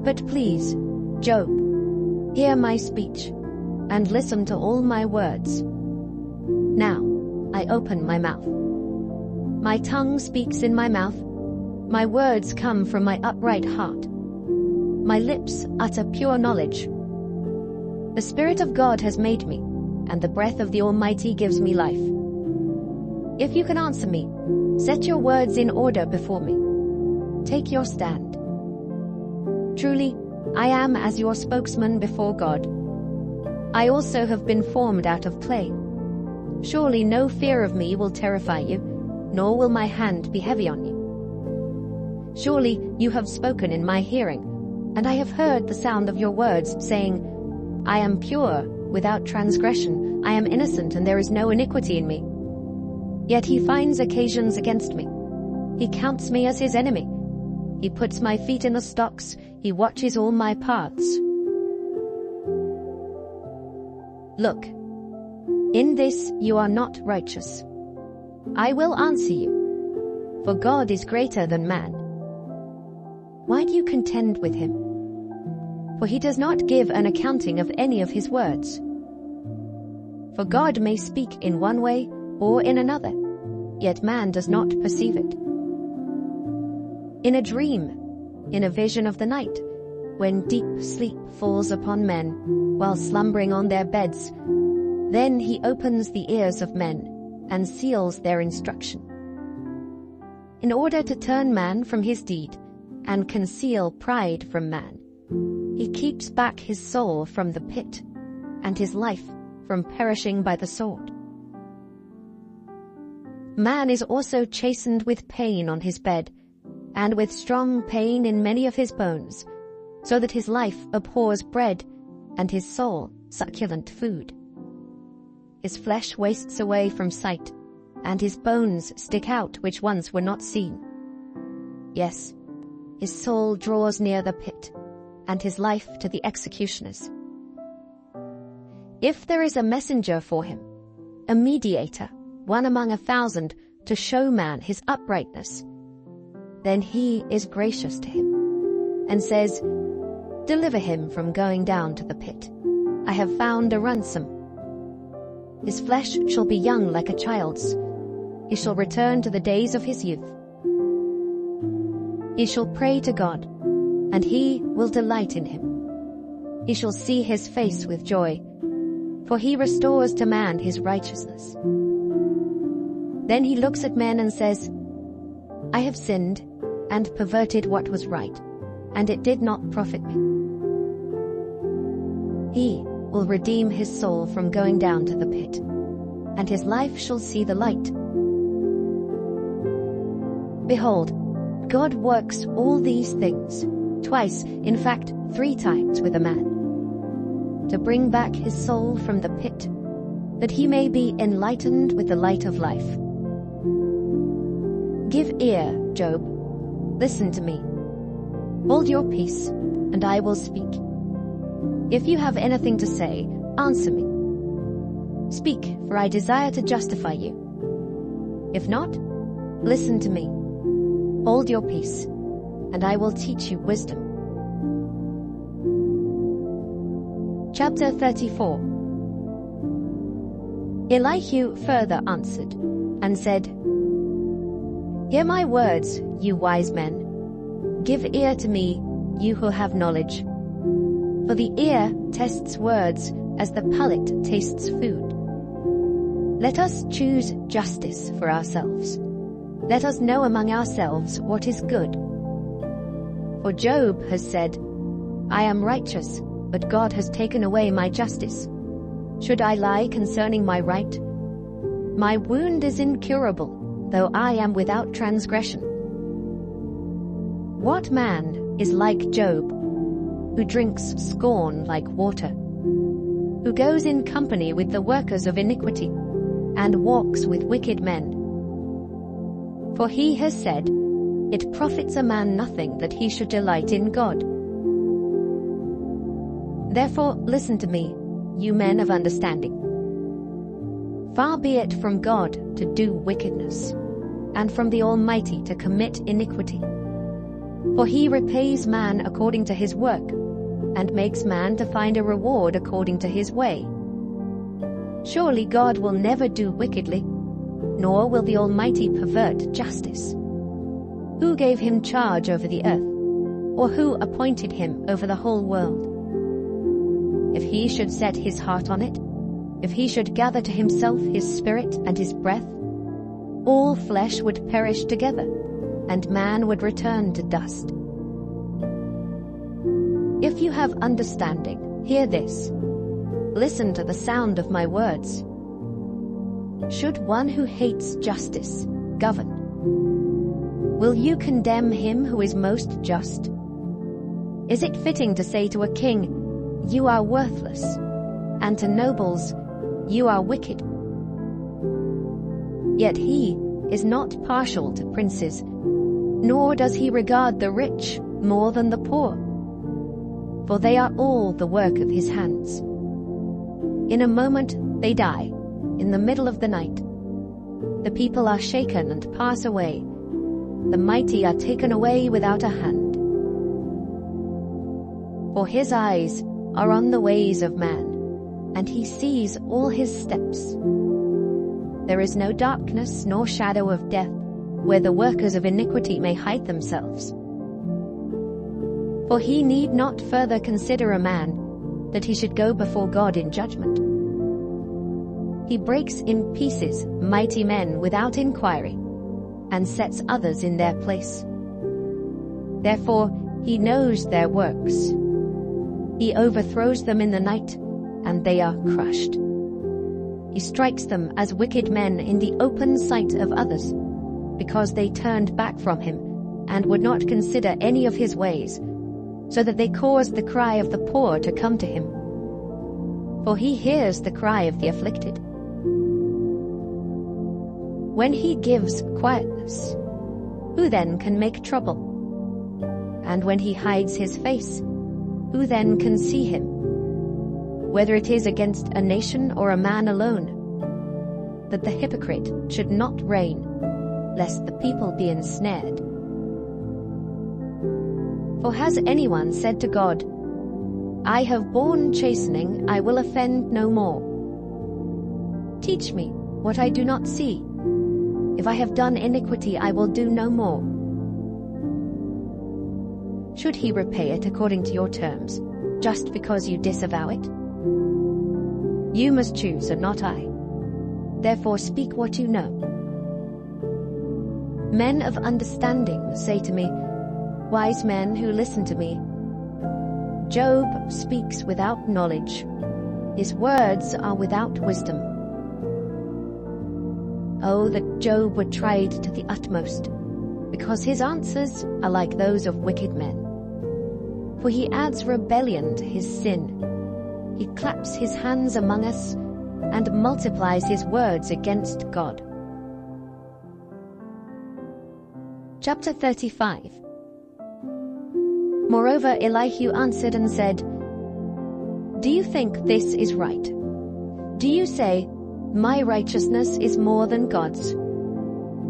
But please, Job, hear my speech, and listen to all my words. Now I open my mouth. My tongue speaks in my mouth. My words come from my upright heart. My lips utter pure knowledge. The Spirit of God has made me, and the breath of the Almighty gives me life. If you can answer me, set your words in order before me. Take your stand. Truly, I am as your spokesman before God. I also have been formed out of clay. Surely no fear of me will terrify you, nor will my hand be heavy on you. Surely you have spoken in my hearing, and I have heard the sound of your words, saying, I am pure, without transgression, I am innocent, and there is no iniquity in me. Yet he finds occasions against me. He counts me as his enemy. He puts my feet in the stocks, he watches all my paths. Look, in this you are not righteous. I will answer you, for God is greater than man. Why do you contend with him? For he does not give an accounting of any of his words. For God may speak in one way or in another, yet man does not perceive it. In a dream, in a vision of the night, when deep sleep falls upon men, while slumbering on their beds, then he opens the ears of men and seals their instruction. In order to turn man from his deed and conceal pride from man, he keeps back his soul from the pit and his life from perishing by the sword. Man is also chastened with pain on his bed, and with strong pain in many of his bones, so that his life abhors bread, and his soul succulent food. His flesh wastes away from sight, and his bones stick out which once were not seen. Yes, his soul draws near the pit, and his life to the executioners. If there is a messenger for him, a mediator, one among 1,000, to show man his uprightness, then he is gracious to him, and says, Deliver him from going down to the pit. I have found a ransom. His flesh shall be young like a child's. He shall return to the days of his youth. He shall pray to God, and he will delight in him. He shall see his face with joy, for he restores to man his righteousness. Then he looks at men and says, I have sinned and perverted what was right, and it did not profit me. He will redeem his soul from going down to the pit, and his life shall see the light. Behold, God works all these things, twice, in fact 3 times with a man, to bring back his soul from the pit, that he may be enlightened with the light of life. Give ear, Job. Listen to me. Hold your peace, and I will speak. If you have anything to say, answer me. Speak, for I desire to justify you. If not, listen to me. Hold your peace, and I will teach you wisdom. Chapter 34. Elihu further answered, and said, Hear my words, you wise men. Give ear to me, you who have knowledge. For the ear tests words as the palate tastes food. Let us choose justice for ourselves. Let us know among ourselves what is good. For Job has said, I am righteous, but God has taken away my justice. Should I lie concerning my right? My wound is incurable, though I am without transgression. What man is like Job, who drinks scorn like water, who goes in company with the workers of iniquity, and walks with wicked men? For he has said, It profits a man nothing that he should delight in God. Therefore listen to me, you men of understanding. Far be it from God to do wickedness, and from the Almighty to commit iniquity. For he repays man according to his work, and makes man to find a reward according to his way. Surely God will never do wickedly, nor will the Almighty pervert justice. Who gave him charge over the earth, or who appointed him over the whole world? If he should set his heart on it, if he should gather to himself his spirit and his breath, all flesh would perish together, and man would return to dust. If you have understanding, hear this. Listen to the sound of my words. Should one who hates justice govern? Will you condemn him who is most just? Is it fitting to say to a king, You are worthless, and to nobles, You are wicked? Yet he is not partial to princes, nor does he regard the rich more than the poor. For they are all the work of his hands. In a moment they die, in the middle of the night. The people are shaken and pass away. The mighty are taken away without a hand. For his eyes are on the ways of man, and he sees all his steps. There is no darkness nor shadow of death, where the workers of iniquity may hide themselves. For he need not further consider a man, that he should go before God in judgment. He breaks in pieces mighty men without inquiry, and sets others in their place. Therefore he knows their works. He overthrows them in the night, and they are crushed. He strikes them as wicked men in the open sight of others, because they turned back from him, and would not consider any of his ways, so that they caused the cry of the poor to come to him. For he hears the cry of the afflicted. When he gives quietness, who then can make trouble? And when he hides his face, who then can see him? Whether it is against a nation or a man alone, that the hypocrite should not reign, lest the people be ensnared. For has anyone said to God, I have borne chastening, I will offend no more? Teach me what I do not see. If I have done iniquity, I will do no more. Should he repay it according to your terms, just because you disavow it? You must choose, and not I. Therefore speak what you know. Men of understanding say to me, wise men who listen to me. Job speaks without knowledge. His words are without wisdom. Oh, that Job were tried to the utmost, because his answers are like those of wicked men. For he adds rebellion to his sin. He claps his hands among us and multiplies his words against God. Chapter 35. Moreover, Elihu answered and said, Do you think this is right? Do you say, My righteousness is more than God's?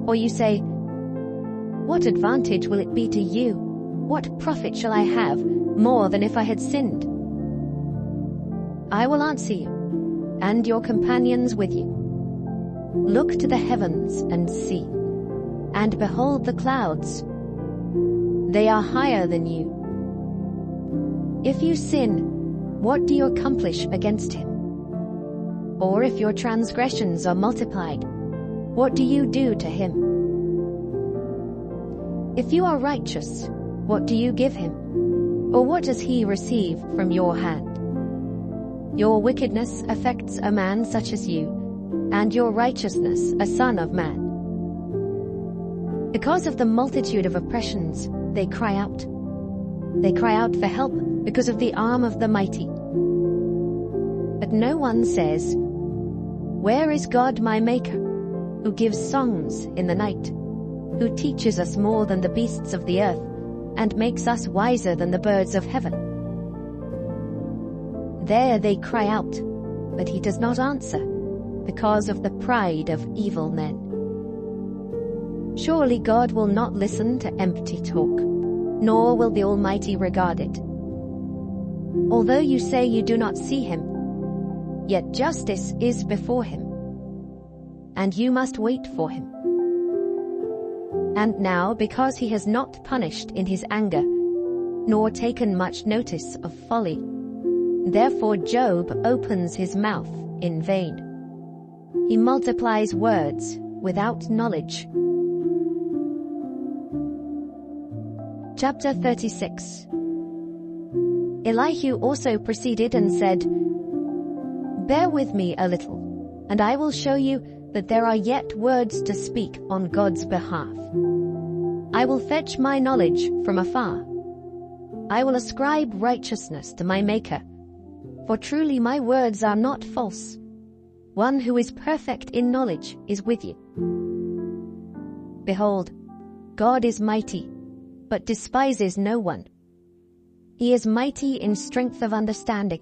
Or you say, What advantage will it be to you? What profit shall I have more than if I had sinned? I will answer you, and your companions with you. Look to the heavens and see, and behold the clouds. They are higher than you. If you sin, what do you accomplish against him? Or if your transgressions are multiplied, what do you do to him? If you are righteous, what do you give him? Or what does he receive from your hand? Your wickedness affects a man such as you, and your righteousness a son of man. Because of the multitude of oppressions, they cry out. They cry out for help because of the arm of the mighty. But no one says, Where is God my Maker, who gives songs in the night, who teaches us more than the beasts of the earth, and makes us wiser than the birds of heaven? There they cry out, but he does not answer, because of the pride of evil men. Surely God will not listen to empty talk, nor will the Almighty regard it. Although you say you do not see him, yet justice is before him, and you must wait for him. And now, because he has not punished in his anger, nor taken much notice of folly, therefore Job opens his mouth in vain. He multiplies words without knowledge. Chapter 36. Elihu also proceeded and said, Bear with me a little, and I will show you that there are yet words to speak on God's behalf. I will fetch my knowledge from afar. I will ascribe righteousness to my Maker, for truly my words are not false. One who is perfect in knowledge is with you. Behold, God is mighty, but despises no one. He is mighty in strength of understanding.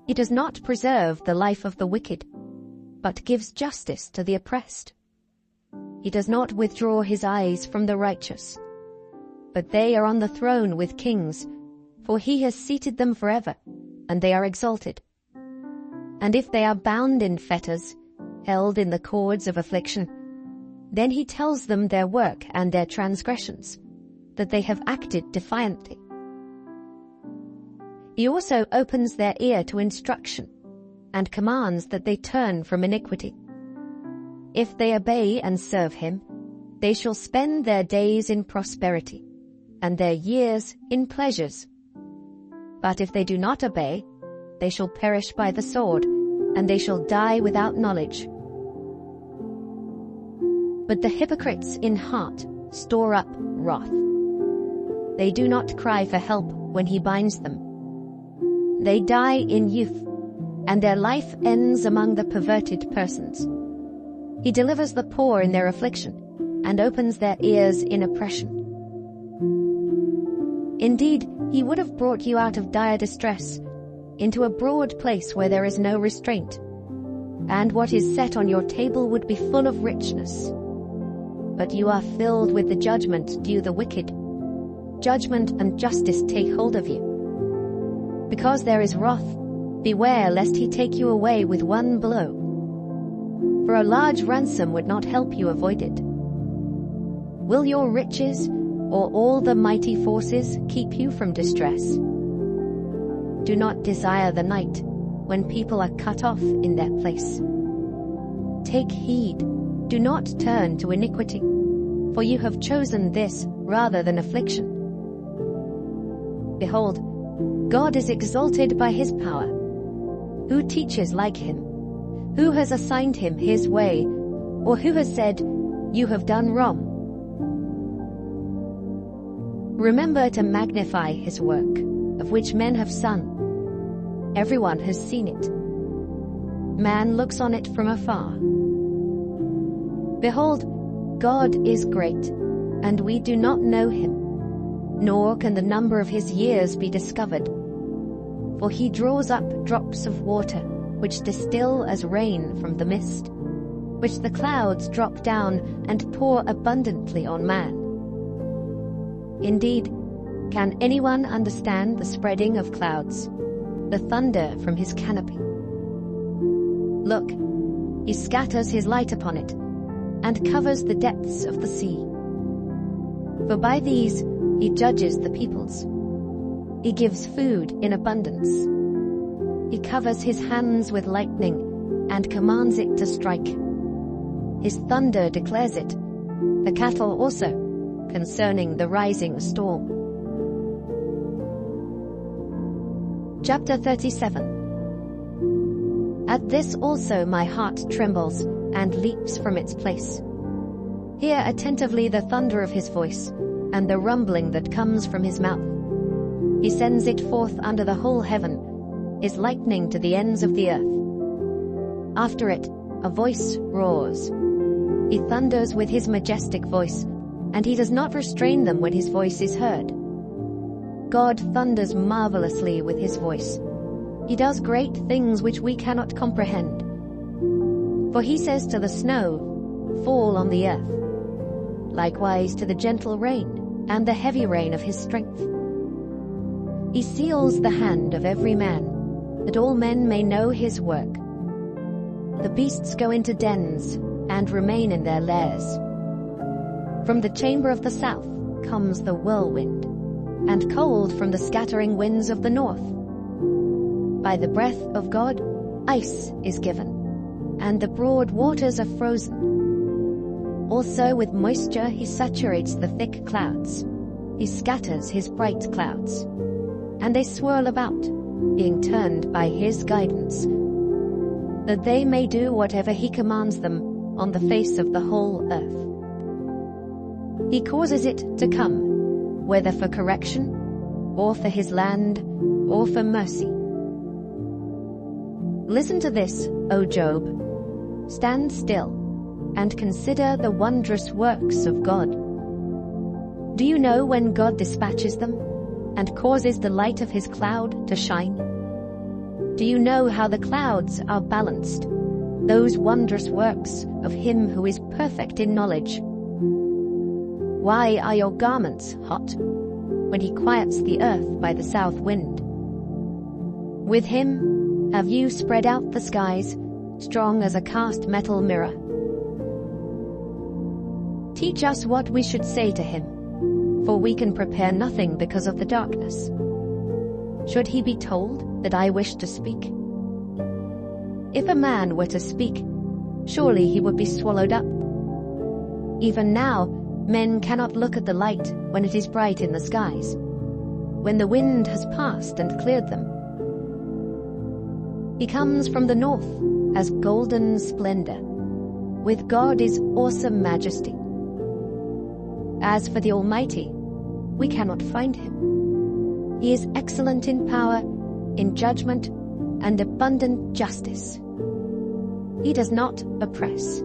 He does not preserve the life of the wicked, but gives justice to the oppressed. He does not withdraw his eyes from the righteous, but they are on the throne with kings, for he has seated them forever, and they are exalted. And if they are bound in fetters, held in the cords of affliction, then he tells them their work and their transgressions, that they have acted defiantly. He also opens their ear to instruction, and commands that they turn from iniquity. If they obey and serve him, they shall spend their days in prosperity, and their years in pleasures. But if they do not obey, they shall perish by the sword, and they shall die without knowledge. But the hypocrites in heart store up wrath. They do not cry for help when he binds them. They die in youth, and their life ends among the perverted persons. He delivers the poor in their affliction, and opens their ears in oppression. Indeed, he would have brought you out of dire distress, into a broad place where there is no restraint, and what is set on your table would be full of richness. But you are filled with the judgment due the wicked. Judgment and justice take hold of you. Because there is wrath, beware lest he take you away with one blow. For a large ransom would not help you avoid it. Will your riches or all the mighty forces keep you from distress? Do not desire the night when people are cut off in their place. Take heed, do not turn to iniquity, for you have chosen this rather than affliction, Behold, God is exalted by his power. Who teaches like him? Who has assigned him his way? Or who has said, "You have done wrong"? Remember to magnify his work, of which men have sung. Everyone has seen it. Man looks on it from afar. Behold, God is great, and we do not know him, nor can the number of his years be discovered. For he draws up drops of water, which distill as rain from the mist, which the clouds drop down and pour abundantly on man. Indeed, can anyone understand the spreading of clouds, the thunder from his canopy? Look, he scatters his light upon it, and covers the depths of the sea. For by these he judges the peoples. He gives food in abundance. He covers his hands with lightning, and commands it to strike. His thunder declares it, the cattle also, concerning the rising storm. Chapter 37. At this also my heart trembles, and leaps from its place. Hear attentively the thunder of his voice, and the rumbling that comes from his mouth. He sends it forth under the whole heaven, his lightning to the ends of the earth. After it, a voice roars. He thunders with his majestic voice, and he does not restrain them when his voice is heard. God thunders marvelously with his voice. He does great things which we cannot comprehend. For he says to the snow, "Fall on the earth," likewise to the gentle rain, and the heavy rain of his strength. He seals the hand of every man, that all men may know his work. The beasts go into dens, and remain in their lairs. From the chamber of the south comes the whirlwind, and cold from the scattering winds of the north. By the breath of God, ice is given, and the broad waters are frozen. Also with moisture he saturates the thick clouds. He scatters his bright clouds, and they swirl about, being turned by his guidance, that they may do whatever he commands them on the face of the whole earth. He causes it to come, whether for correction, or for his land, or for mercy. Listen to this, O Job. Stand still, and consider the wondrous works of God. Do you know when God dispatches them, and causes the light of his cloud to shine? Do you know how the clouds are balanced, those wondrous works of him who is perfect in knowledge? Why are your garments hot, when he quiets the earth by the south wind? With him have you spread out the skies, strong as a cast metal mirror. Teach us what we should say to him, for we can prepare nothing because of the darkness. Should he be told that I wish to speak? If a man were to speak, surely he would be swallowed up. Even now, men cannot look at the light when it is bright in the skies, when the wind has passed and cleared them. He comes from the north as golden splendor. With God is awesome majesty. As for the Almighty, we cannot find him. He is excellent in power, in judgment, and abundant justice. He does not oppress.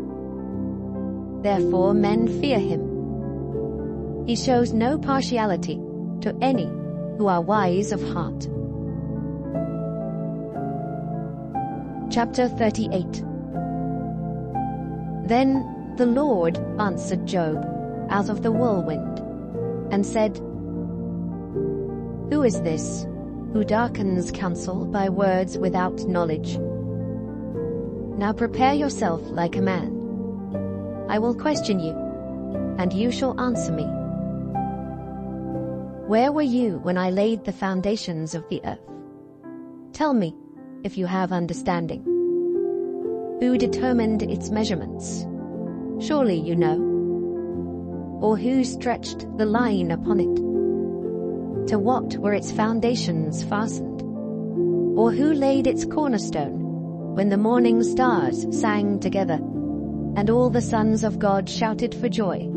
Therefore men fear him. He shows no partiality to any who are wise of heart. Chapter 38. Then the Lord answered Job out of the whirlwind, and said, Who is this who darkens counsel by words without knowledge? Now prepare yourself like a man. I will question you, and you shall answer me. Where were you when I laid the foundations of the earth? Tell me, if you have understanding. Who determined its measurements? Surely you know. Or who stretched the line upon it? To what were its foundations fastened? Or who laid its cornerstone, when the morning stars sang together, and all the sons of God shouted for joy?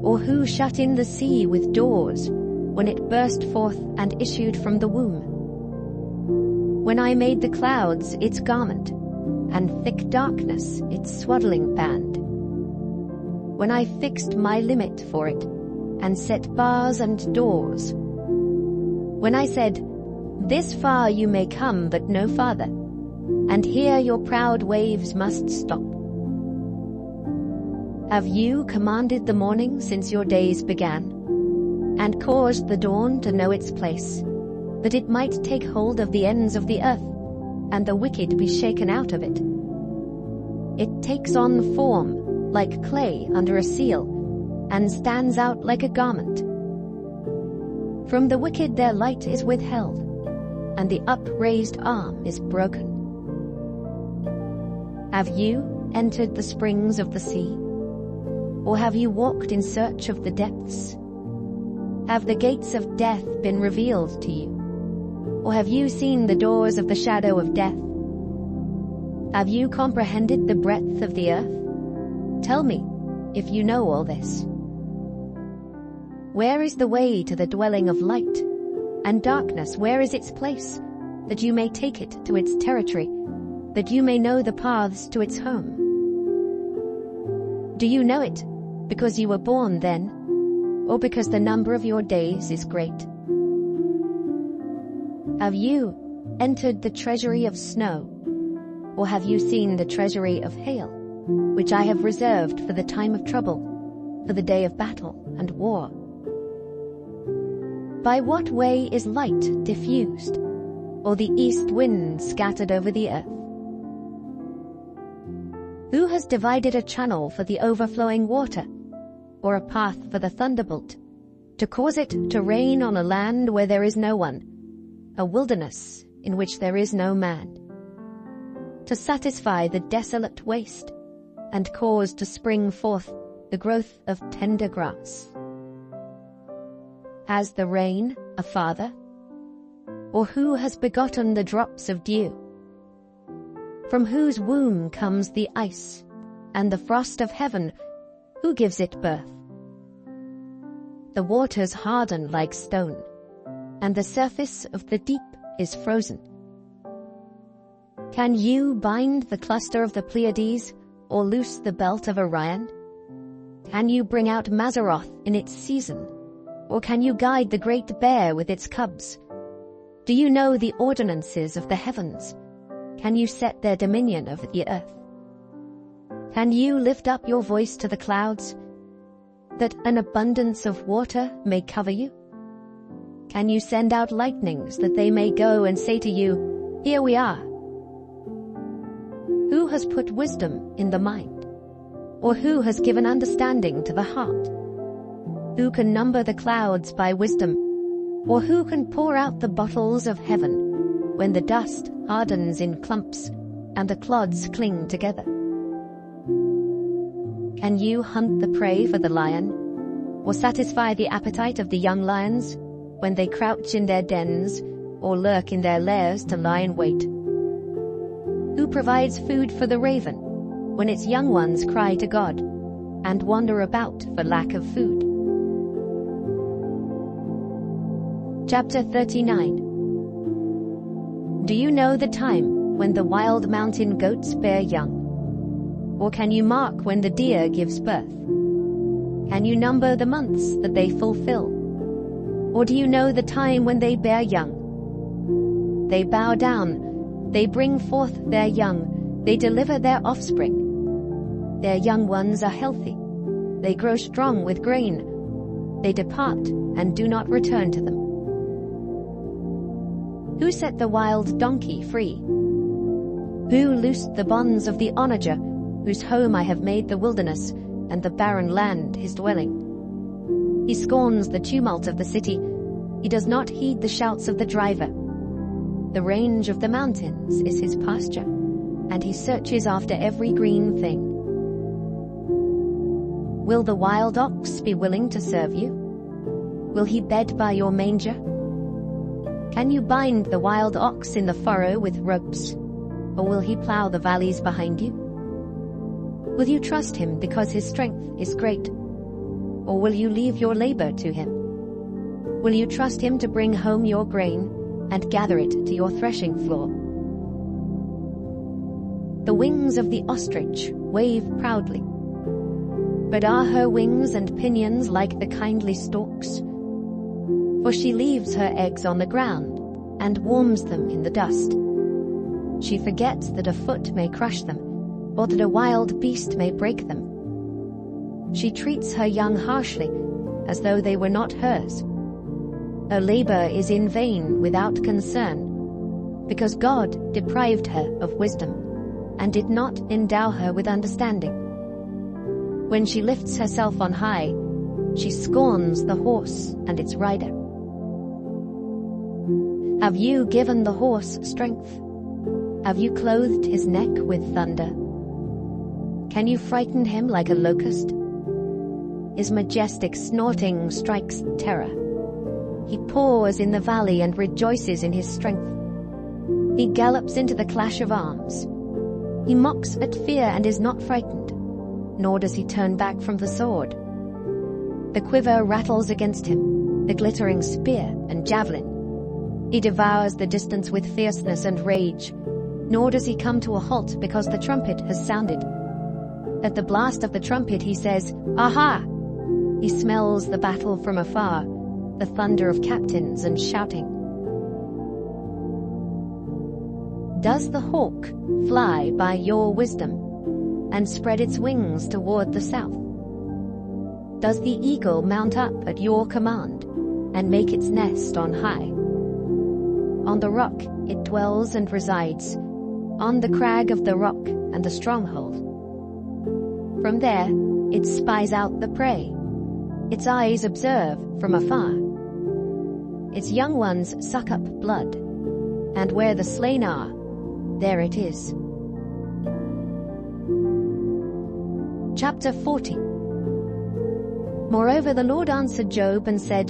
Or who shut in the sea with doors, when it burst forth and issued from the womb? When I made the clouds its garment, and thick darkness its swaddling band? When I fixed my limit for it, and set bars and doors? When I said, "This far you may come, but no farther, and here your proud waves must stop"? Have you commanded the morning since your days began, and caused the dawn to know its place, that it might take hold of the ends of the earth, and the wicked be shaken out of it? It takes on form like clay under a seal, and stands out like a garment. From the wicked their light is withheld, and the upraised arm is broken. Have you entered the springs of the sea? Or have you walked in search of the depths? Have the gates of death been revealed to you? Or have you seen the doors of the shadow of death? Have you comprehended the breadth of the earth? Tell me, if you know all this. Where is the way to the dwelling of light? And darkness, where is its place, that you may take it to its territory, that you may know the paths to its home? Do you know it because you were born then, or because the number of your days is great? Have you entered the treasury of snow, or have you seen the treasury of hail, which I have reserved for the time of trouble, for the day of battle and war? By what way is light diffused, or the east wind scattered over the earth? Who has divided a channel for the overflowing water, or a path for the thunderbolt, to cause it to rain on a land where there is no one, a wilderness in which there is no man? To satisfy the desolate waste, and cause to spring forth the growth of tender grass? Has the rain a father? Or who has begotten the drops of dew? From whose womb comes the ice, and the frost of heaven, who gives it birth? The waters harden like stone, and the surface of the deep is frozen. Can you bind the cluster of the Pleiades, or loose the belt of Orion? Can you bring out Mazzaroth in its season, or can you guide the great bear with its cubs? Do you know the ordinances of the heavens? Can you set their dominion over the earth? Can you lift up your voice to the clouds, that an abundance of water may cover you? Can you send out lightnings, that they may go and say to you, "Here we are"? Who has put wisdom in the mind? Or who has given understanding to the heart? Who can number the clouds by wisdom? Or who can pour out the bottles of heaven, when the dust hardens in clumps, and the clods cling together? Can you hunt the prey for the lion, or satisfy the appetite of the young lions, when they crouch in their dens, or lurk in their lairs to lie in wait? Who provides food for the raven, when its young ones cry to God, and wander about for lack of food? Chapter 39. Do you know the time when the wild mountain goats bear young? Or can you mark when the deer gives birth? Can you number the months that they fulfill? Or do you know the time when they bear young? They bow down, they bring forth their young, they deliver their offspring. Their young ones are healthy, they grow strong with grain, they depart and do not return to them. Who set the wild donkey free? Who loosed the bonds of the onager, whose home I have made the wilderness, and the barren land his dwelling? He scorns the tumult of the city, he does not heed the shouts of the driver. The range of the mountains is his pasture, and he searches after every green thing. Will the wild ox be willing to serve you? Will he bed by your manger? Can you bind the wild ox in the furrow with ropes, or will he plow the valleys behind you? Will you trust him because his strength is great, or will you leave your labor to him? Will you trust him to bring home your grain and gather it to your threshing floor? The wings of the ostrich wave proudly, but are her wings and pinions like the kindly storks? For she leaves her eggs on the ground and warms them in the dust. She forgets that a foot may crush them, or that a wild beast may break them. She treats her young harshly, as though they were not hers. Her labor is in vain without concern, because God deprived her of wisdom, and did not endow her with understanding. When she lifts herself on high, she scorns the horse and its rider. Have you given the horse strength? Have you clothed his neck with thunder? Can you frighten him like a locust? His majestic snorting strikes terror. He paws in the valley and rejoices in his strength. He gallops into the clash of arms. He mocks at fear and is not frightened, nor does he turn back from the sword. The quiver rattles against him, the glittering spear and javelin. He devours the distance with fierceness and rage, nor does he come to a halt because the trumpet has sounded. At the blast of the trumpet he says, "Aha!" He smells the battle from afar, the thunder of captains and shouting. Does the hawk fly by your wisdom and spread its wings toward the south? Does the eagle mount up at your command and make its nest on high? On the rock it dwells and resides, on the crag of the rock and the stronghold. From there it spies out the prey. Its eyes observe from afar. Its young ones suck up blood, and where the slain are, there it is. Chapter 40. Moreover, the Lord answered Job and said,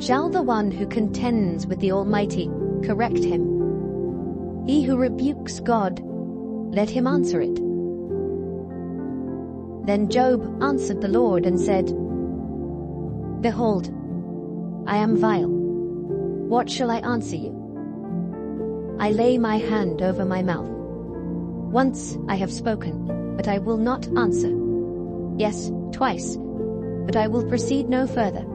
Shall the one who contends with the Almighty correct him? He who rebukes God, let him answer it. Then Job answered the Lord and said, Behold, I am vile. What shall I answer you? I lay my hand over my mouth. Once I have spoken, but I will not answer. Yes, twice, but I will proceed no further.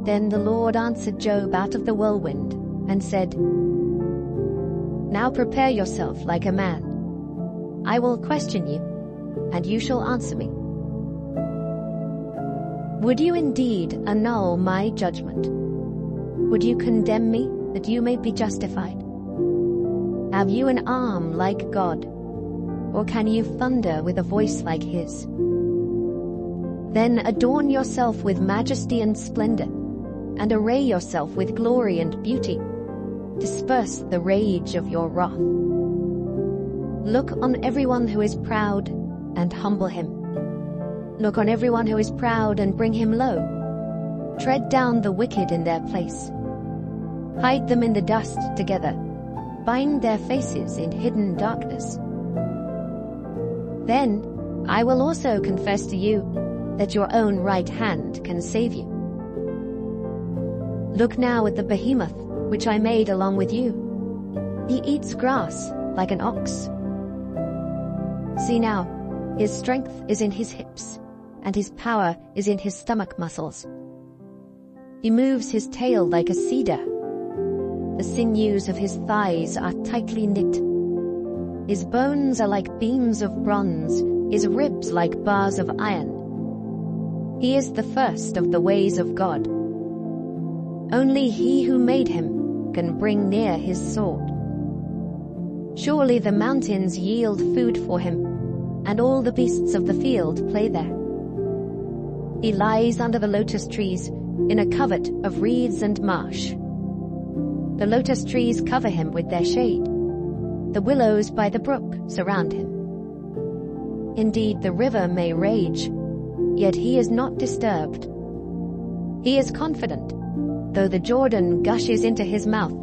Then the Lord answered Job out of the whirlwind and said, Now prepare yourself like a man. I will question you, and you shall answer me. Would you indeed annul my judgment? Would you condemn me that you may be justified? Have you an arm like God, or can you thunder with a voice like his? Then adorn yourself with majesty and splendor, and array yourself with glory and beauty. Disperse the rage of your wrath. Look on everyone who is proud and humble him. Look on everyone who is proud and bring him low. Tread down the wicked in their place. Hide them in the dust together. Bind their faces in hidden darkness. Then I will also confess to you that your own right hand can save you. Look now at the behemoth which I made along with you. He eats grass like an ox. See now, his strength is in his hips, and his power is in his stomach muscles. He moves his tail like a cedar. The sinews of his thighs are tightly knit. His bones are like beams of bronze, his ribs like bars of iron. He is the first of the ways of God. Only he who made him can bring near his sword. Surely the mountains yield food for him, and all the beasts of the field play there. He lies under the lotus trees in a covert of reeds and marsh. The lotus trees cover him with their shade. The willows by the brook surround him. Indeed, the river may rage, yet he is not disturbed. He is confident, though the Jordan gushes into his mouth,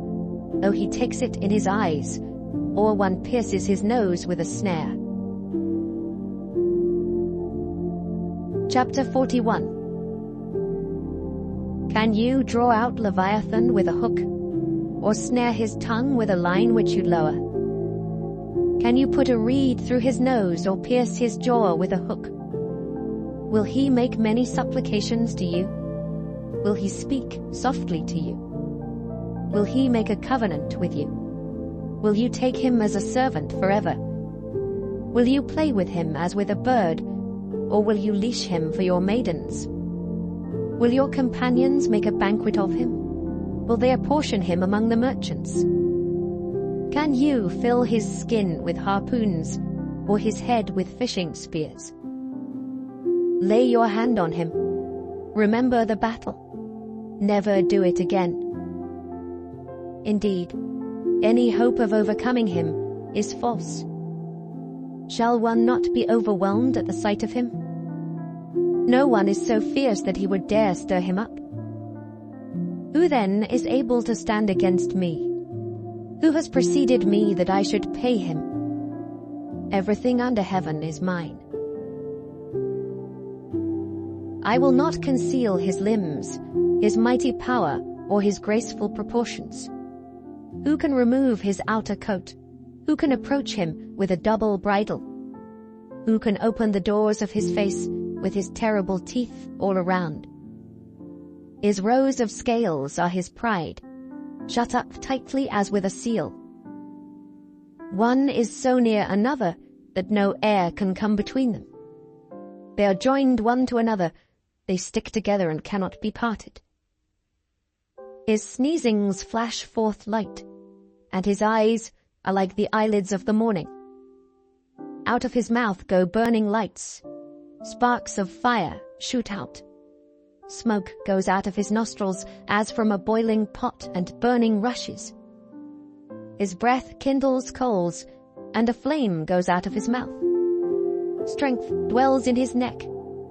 though he takes it in his eyes, or one pierces his nose with a snare. Chapter 41. Can you draw out Leviathan with a hook, or snare his tongue with a line which you lower? Can you put a reed through his nose, or pierce his jaw with a hook? Will he make many supplications to you? Will he speak softly to you? Will he make a covenant with you? Will you take him as a servant forever? Will you play with him as with a bird, or will you leash him for your maidens? Will your companions make a banquet of him? Will they apportion him among the merchants? Can you fill his skin with harpoons, or his head with fishing spears? Lay your hand on him. Remember the battle. Never do it again. Indeed, any hope of overcoming him is false. Shall one not be overwhelmed at the sight of him? No one is so fierce that he would dare stir him up. Who then is able to stand against me? Who has preceded me that I should pay him? Everything under heaven is mine. I will not conceal his limbs, his mighty power, or his graceful proportions. Who can remove his outer coat? Who can approach him with a double bridle? Who can open the doors of his face with his terrible teeth all around? His rows of scales are his pride, shut up tightly as with a seal. One is so near another that no air can come between them. They are joined one to another, they stick together and cannot be parted. His sneezings flash forth light, and his eyes are like the eyelids of the morning. Out of his mouth go burning lights. Sparks of fire shoot out. Smoke goes out of his nostrils as from a boiling pot, and burning rushes. His breath kindles coals, and a flame goes out of his mouth. Strength dwells in his neck,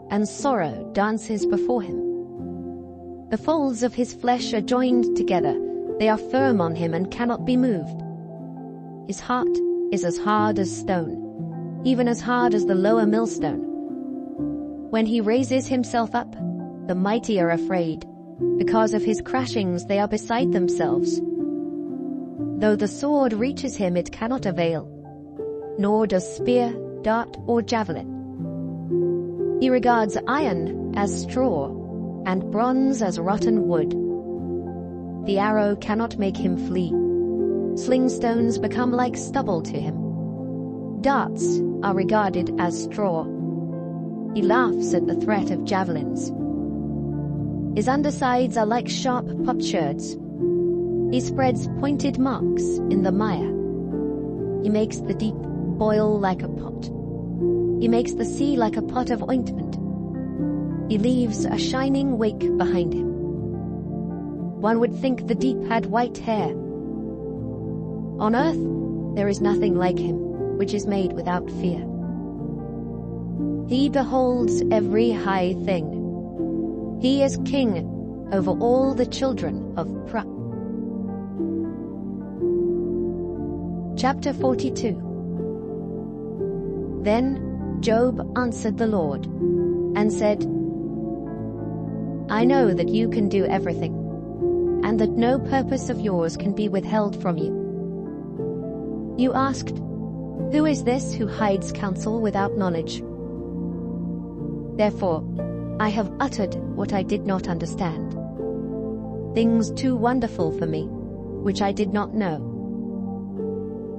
and sorrow dances before him. The folds of his flesh are joined together. They are firm on him and cannot be moved. His heart is as hard as stone, even as hard as the lower millstone. When he raises himself up, the mighty are afraid. Because of his crashings they are beside themselves. Though the sword reaches him, it cannot avail, nor does spear, dart, or javelin. He regards iron as straw, and bronze as rotten wood. The arrow cannot make him flee. Sling stones become like stubble to him. Darts are regarded as straw. He laughs at the threat of javelins. His undersides are like sharp potsherds. He spreads pointed marks in the mire. He makes the deep boil like a pot. He makes the sea like a pot of ointment. He leaves a shining wake behind him. One would think the deep had white hair. On earth there is nothing like him, which is made without fear. He beholds every high thing. He is king over all the children of Pra. Chapter 42. Then Job answered the Lord and said, I know that you can do everything, and that no purpose of yours can be withheld from you. You asked, who is this who hides counsel without knowledge? Therefore, I have uttered what I did not understand, things too wonderful for me, which I did not know.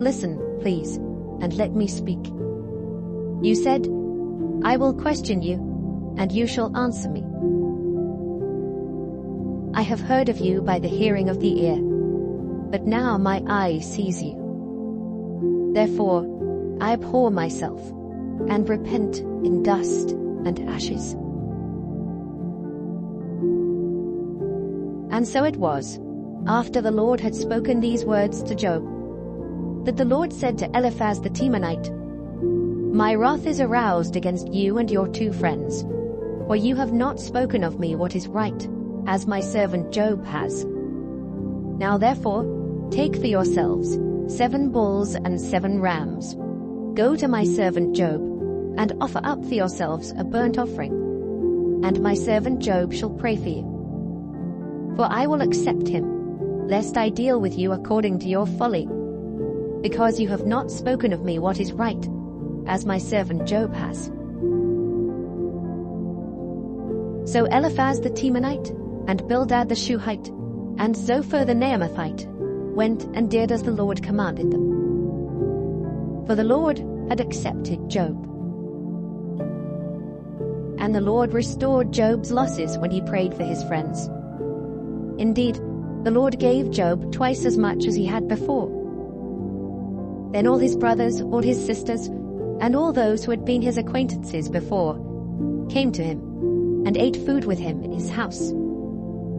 Listen, please, and let me speak. You said, I will question you, and you shall answer me. I have heard of you by the hearing of the ear, but now my eye sees you. Therefore, I abhor myself, and repent in dust and ashes. And so it was, after the Lord had spoken these words to Job, that the Lord said to Eliphaz the Temanite, My wrath is aroused against you and your two friends, For you have not spoken of me what is right, as my servant Job has. Now therefore, take for yourselves 7 bulls and 7 rams. Go to my servant Job, and offer up for yourselves a burnt offering, and my servant Job shall pray for you. For I will accept him, lest I deal with you according to your folly, because you have not spoken of me what is right, as my servant Job has. So Eliphaz the Temanite, and Bildad the Shuhite, and Zophar the Naamathite went and did as the Lord commanded them. For the Lord had accepted Job. And the Lord restored Job's losses when he prayed for his friends. Indeed, the Lord gave Job twice as much as he had before. Then all his brothers, all his sisters, and all those who had been his acquaintances before came to him and ate food with him in his house.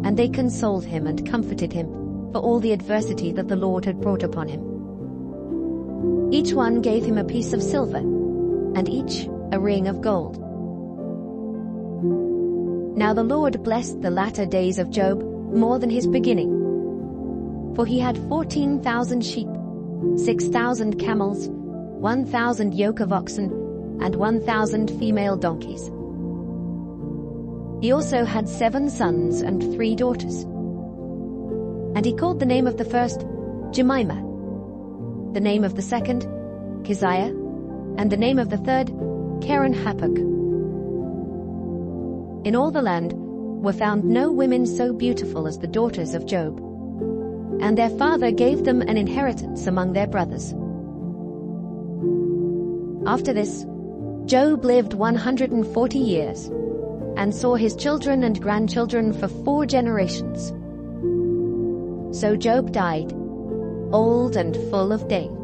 And they consoled him and comforted him for all the adversity that the Lord had brought upon him. Each one gave him a piece of silver, and each a ring of gold. Now the Lord blessed the latter days of Job more than his beginning. For he had 14,000 sheep, 6,000 camels, 1,000 yoke of oxen, and 1,000 female donkeys. He also had 7 sons and 3 daughters. And he called the name of the first Jemimah, the name of the second Keziah, and the name of the third Keren-Happuch. In all the land were found no women so beautiful as the daughters of Job, and their father gave them an inheritance among their brothers. After this, Job lived 140 years, and saw his children and grandchildren for 4 generations. So Job died, old and full of days.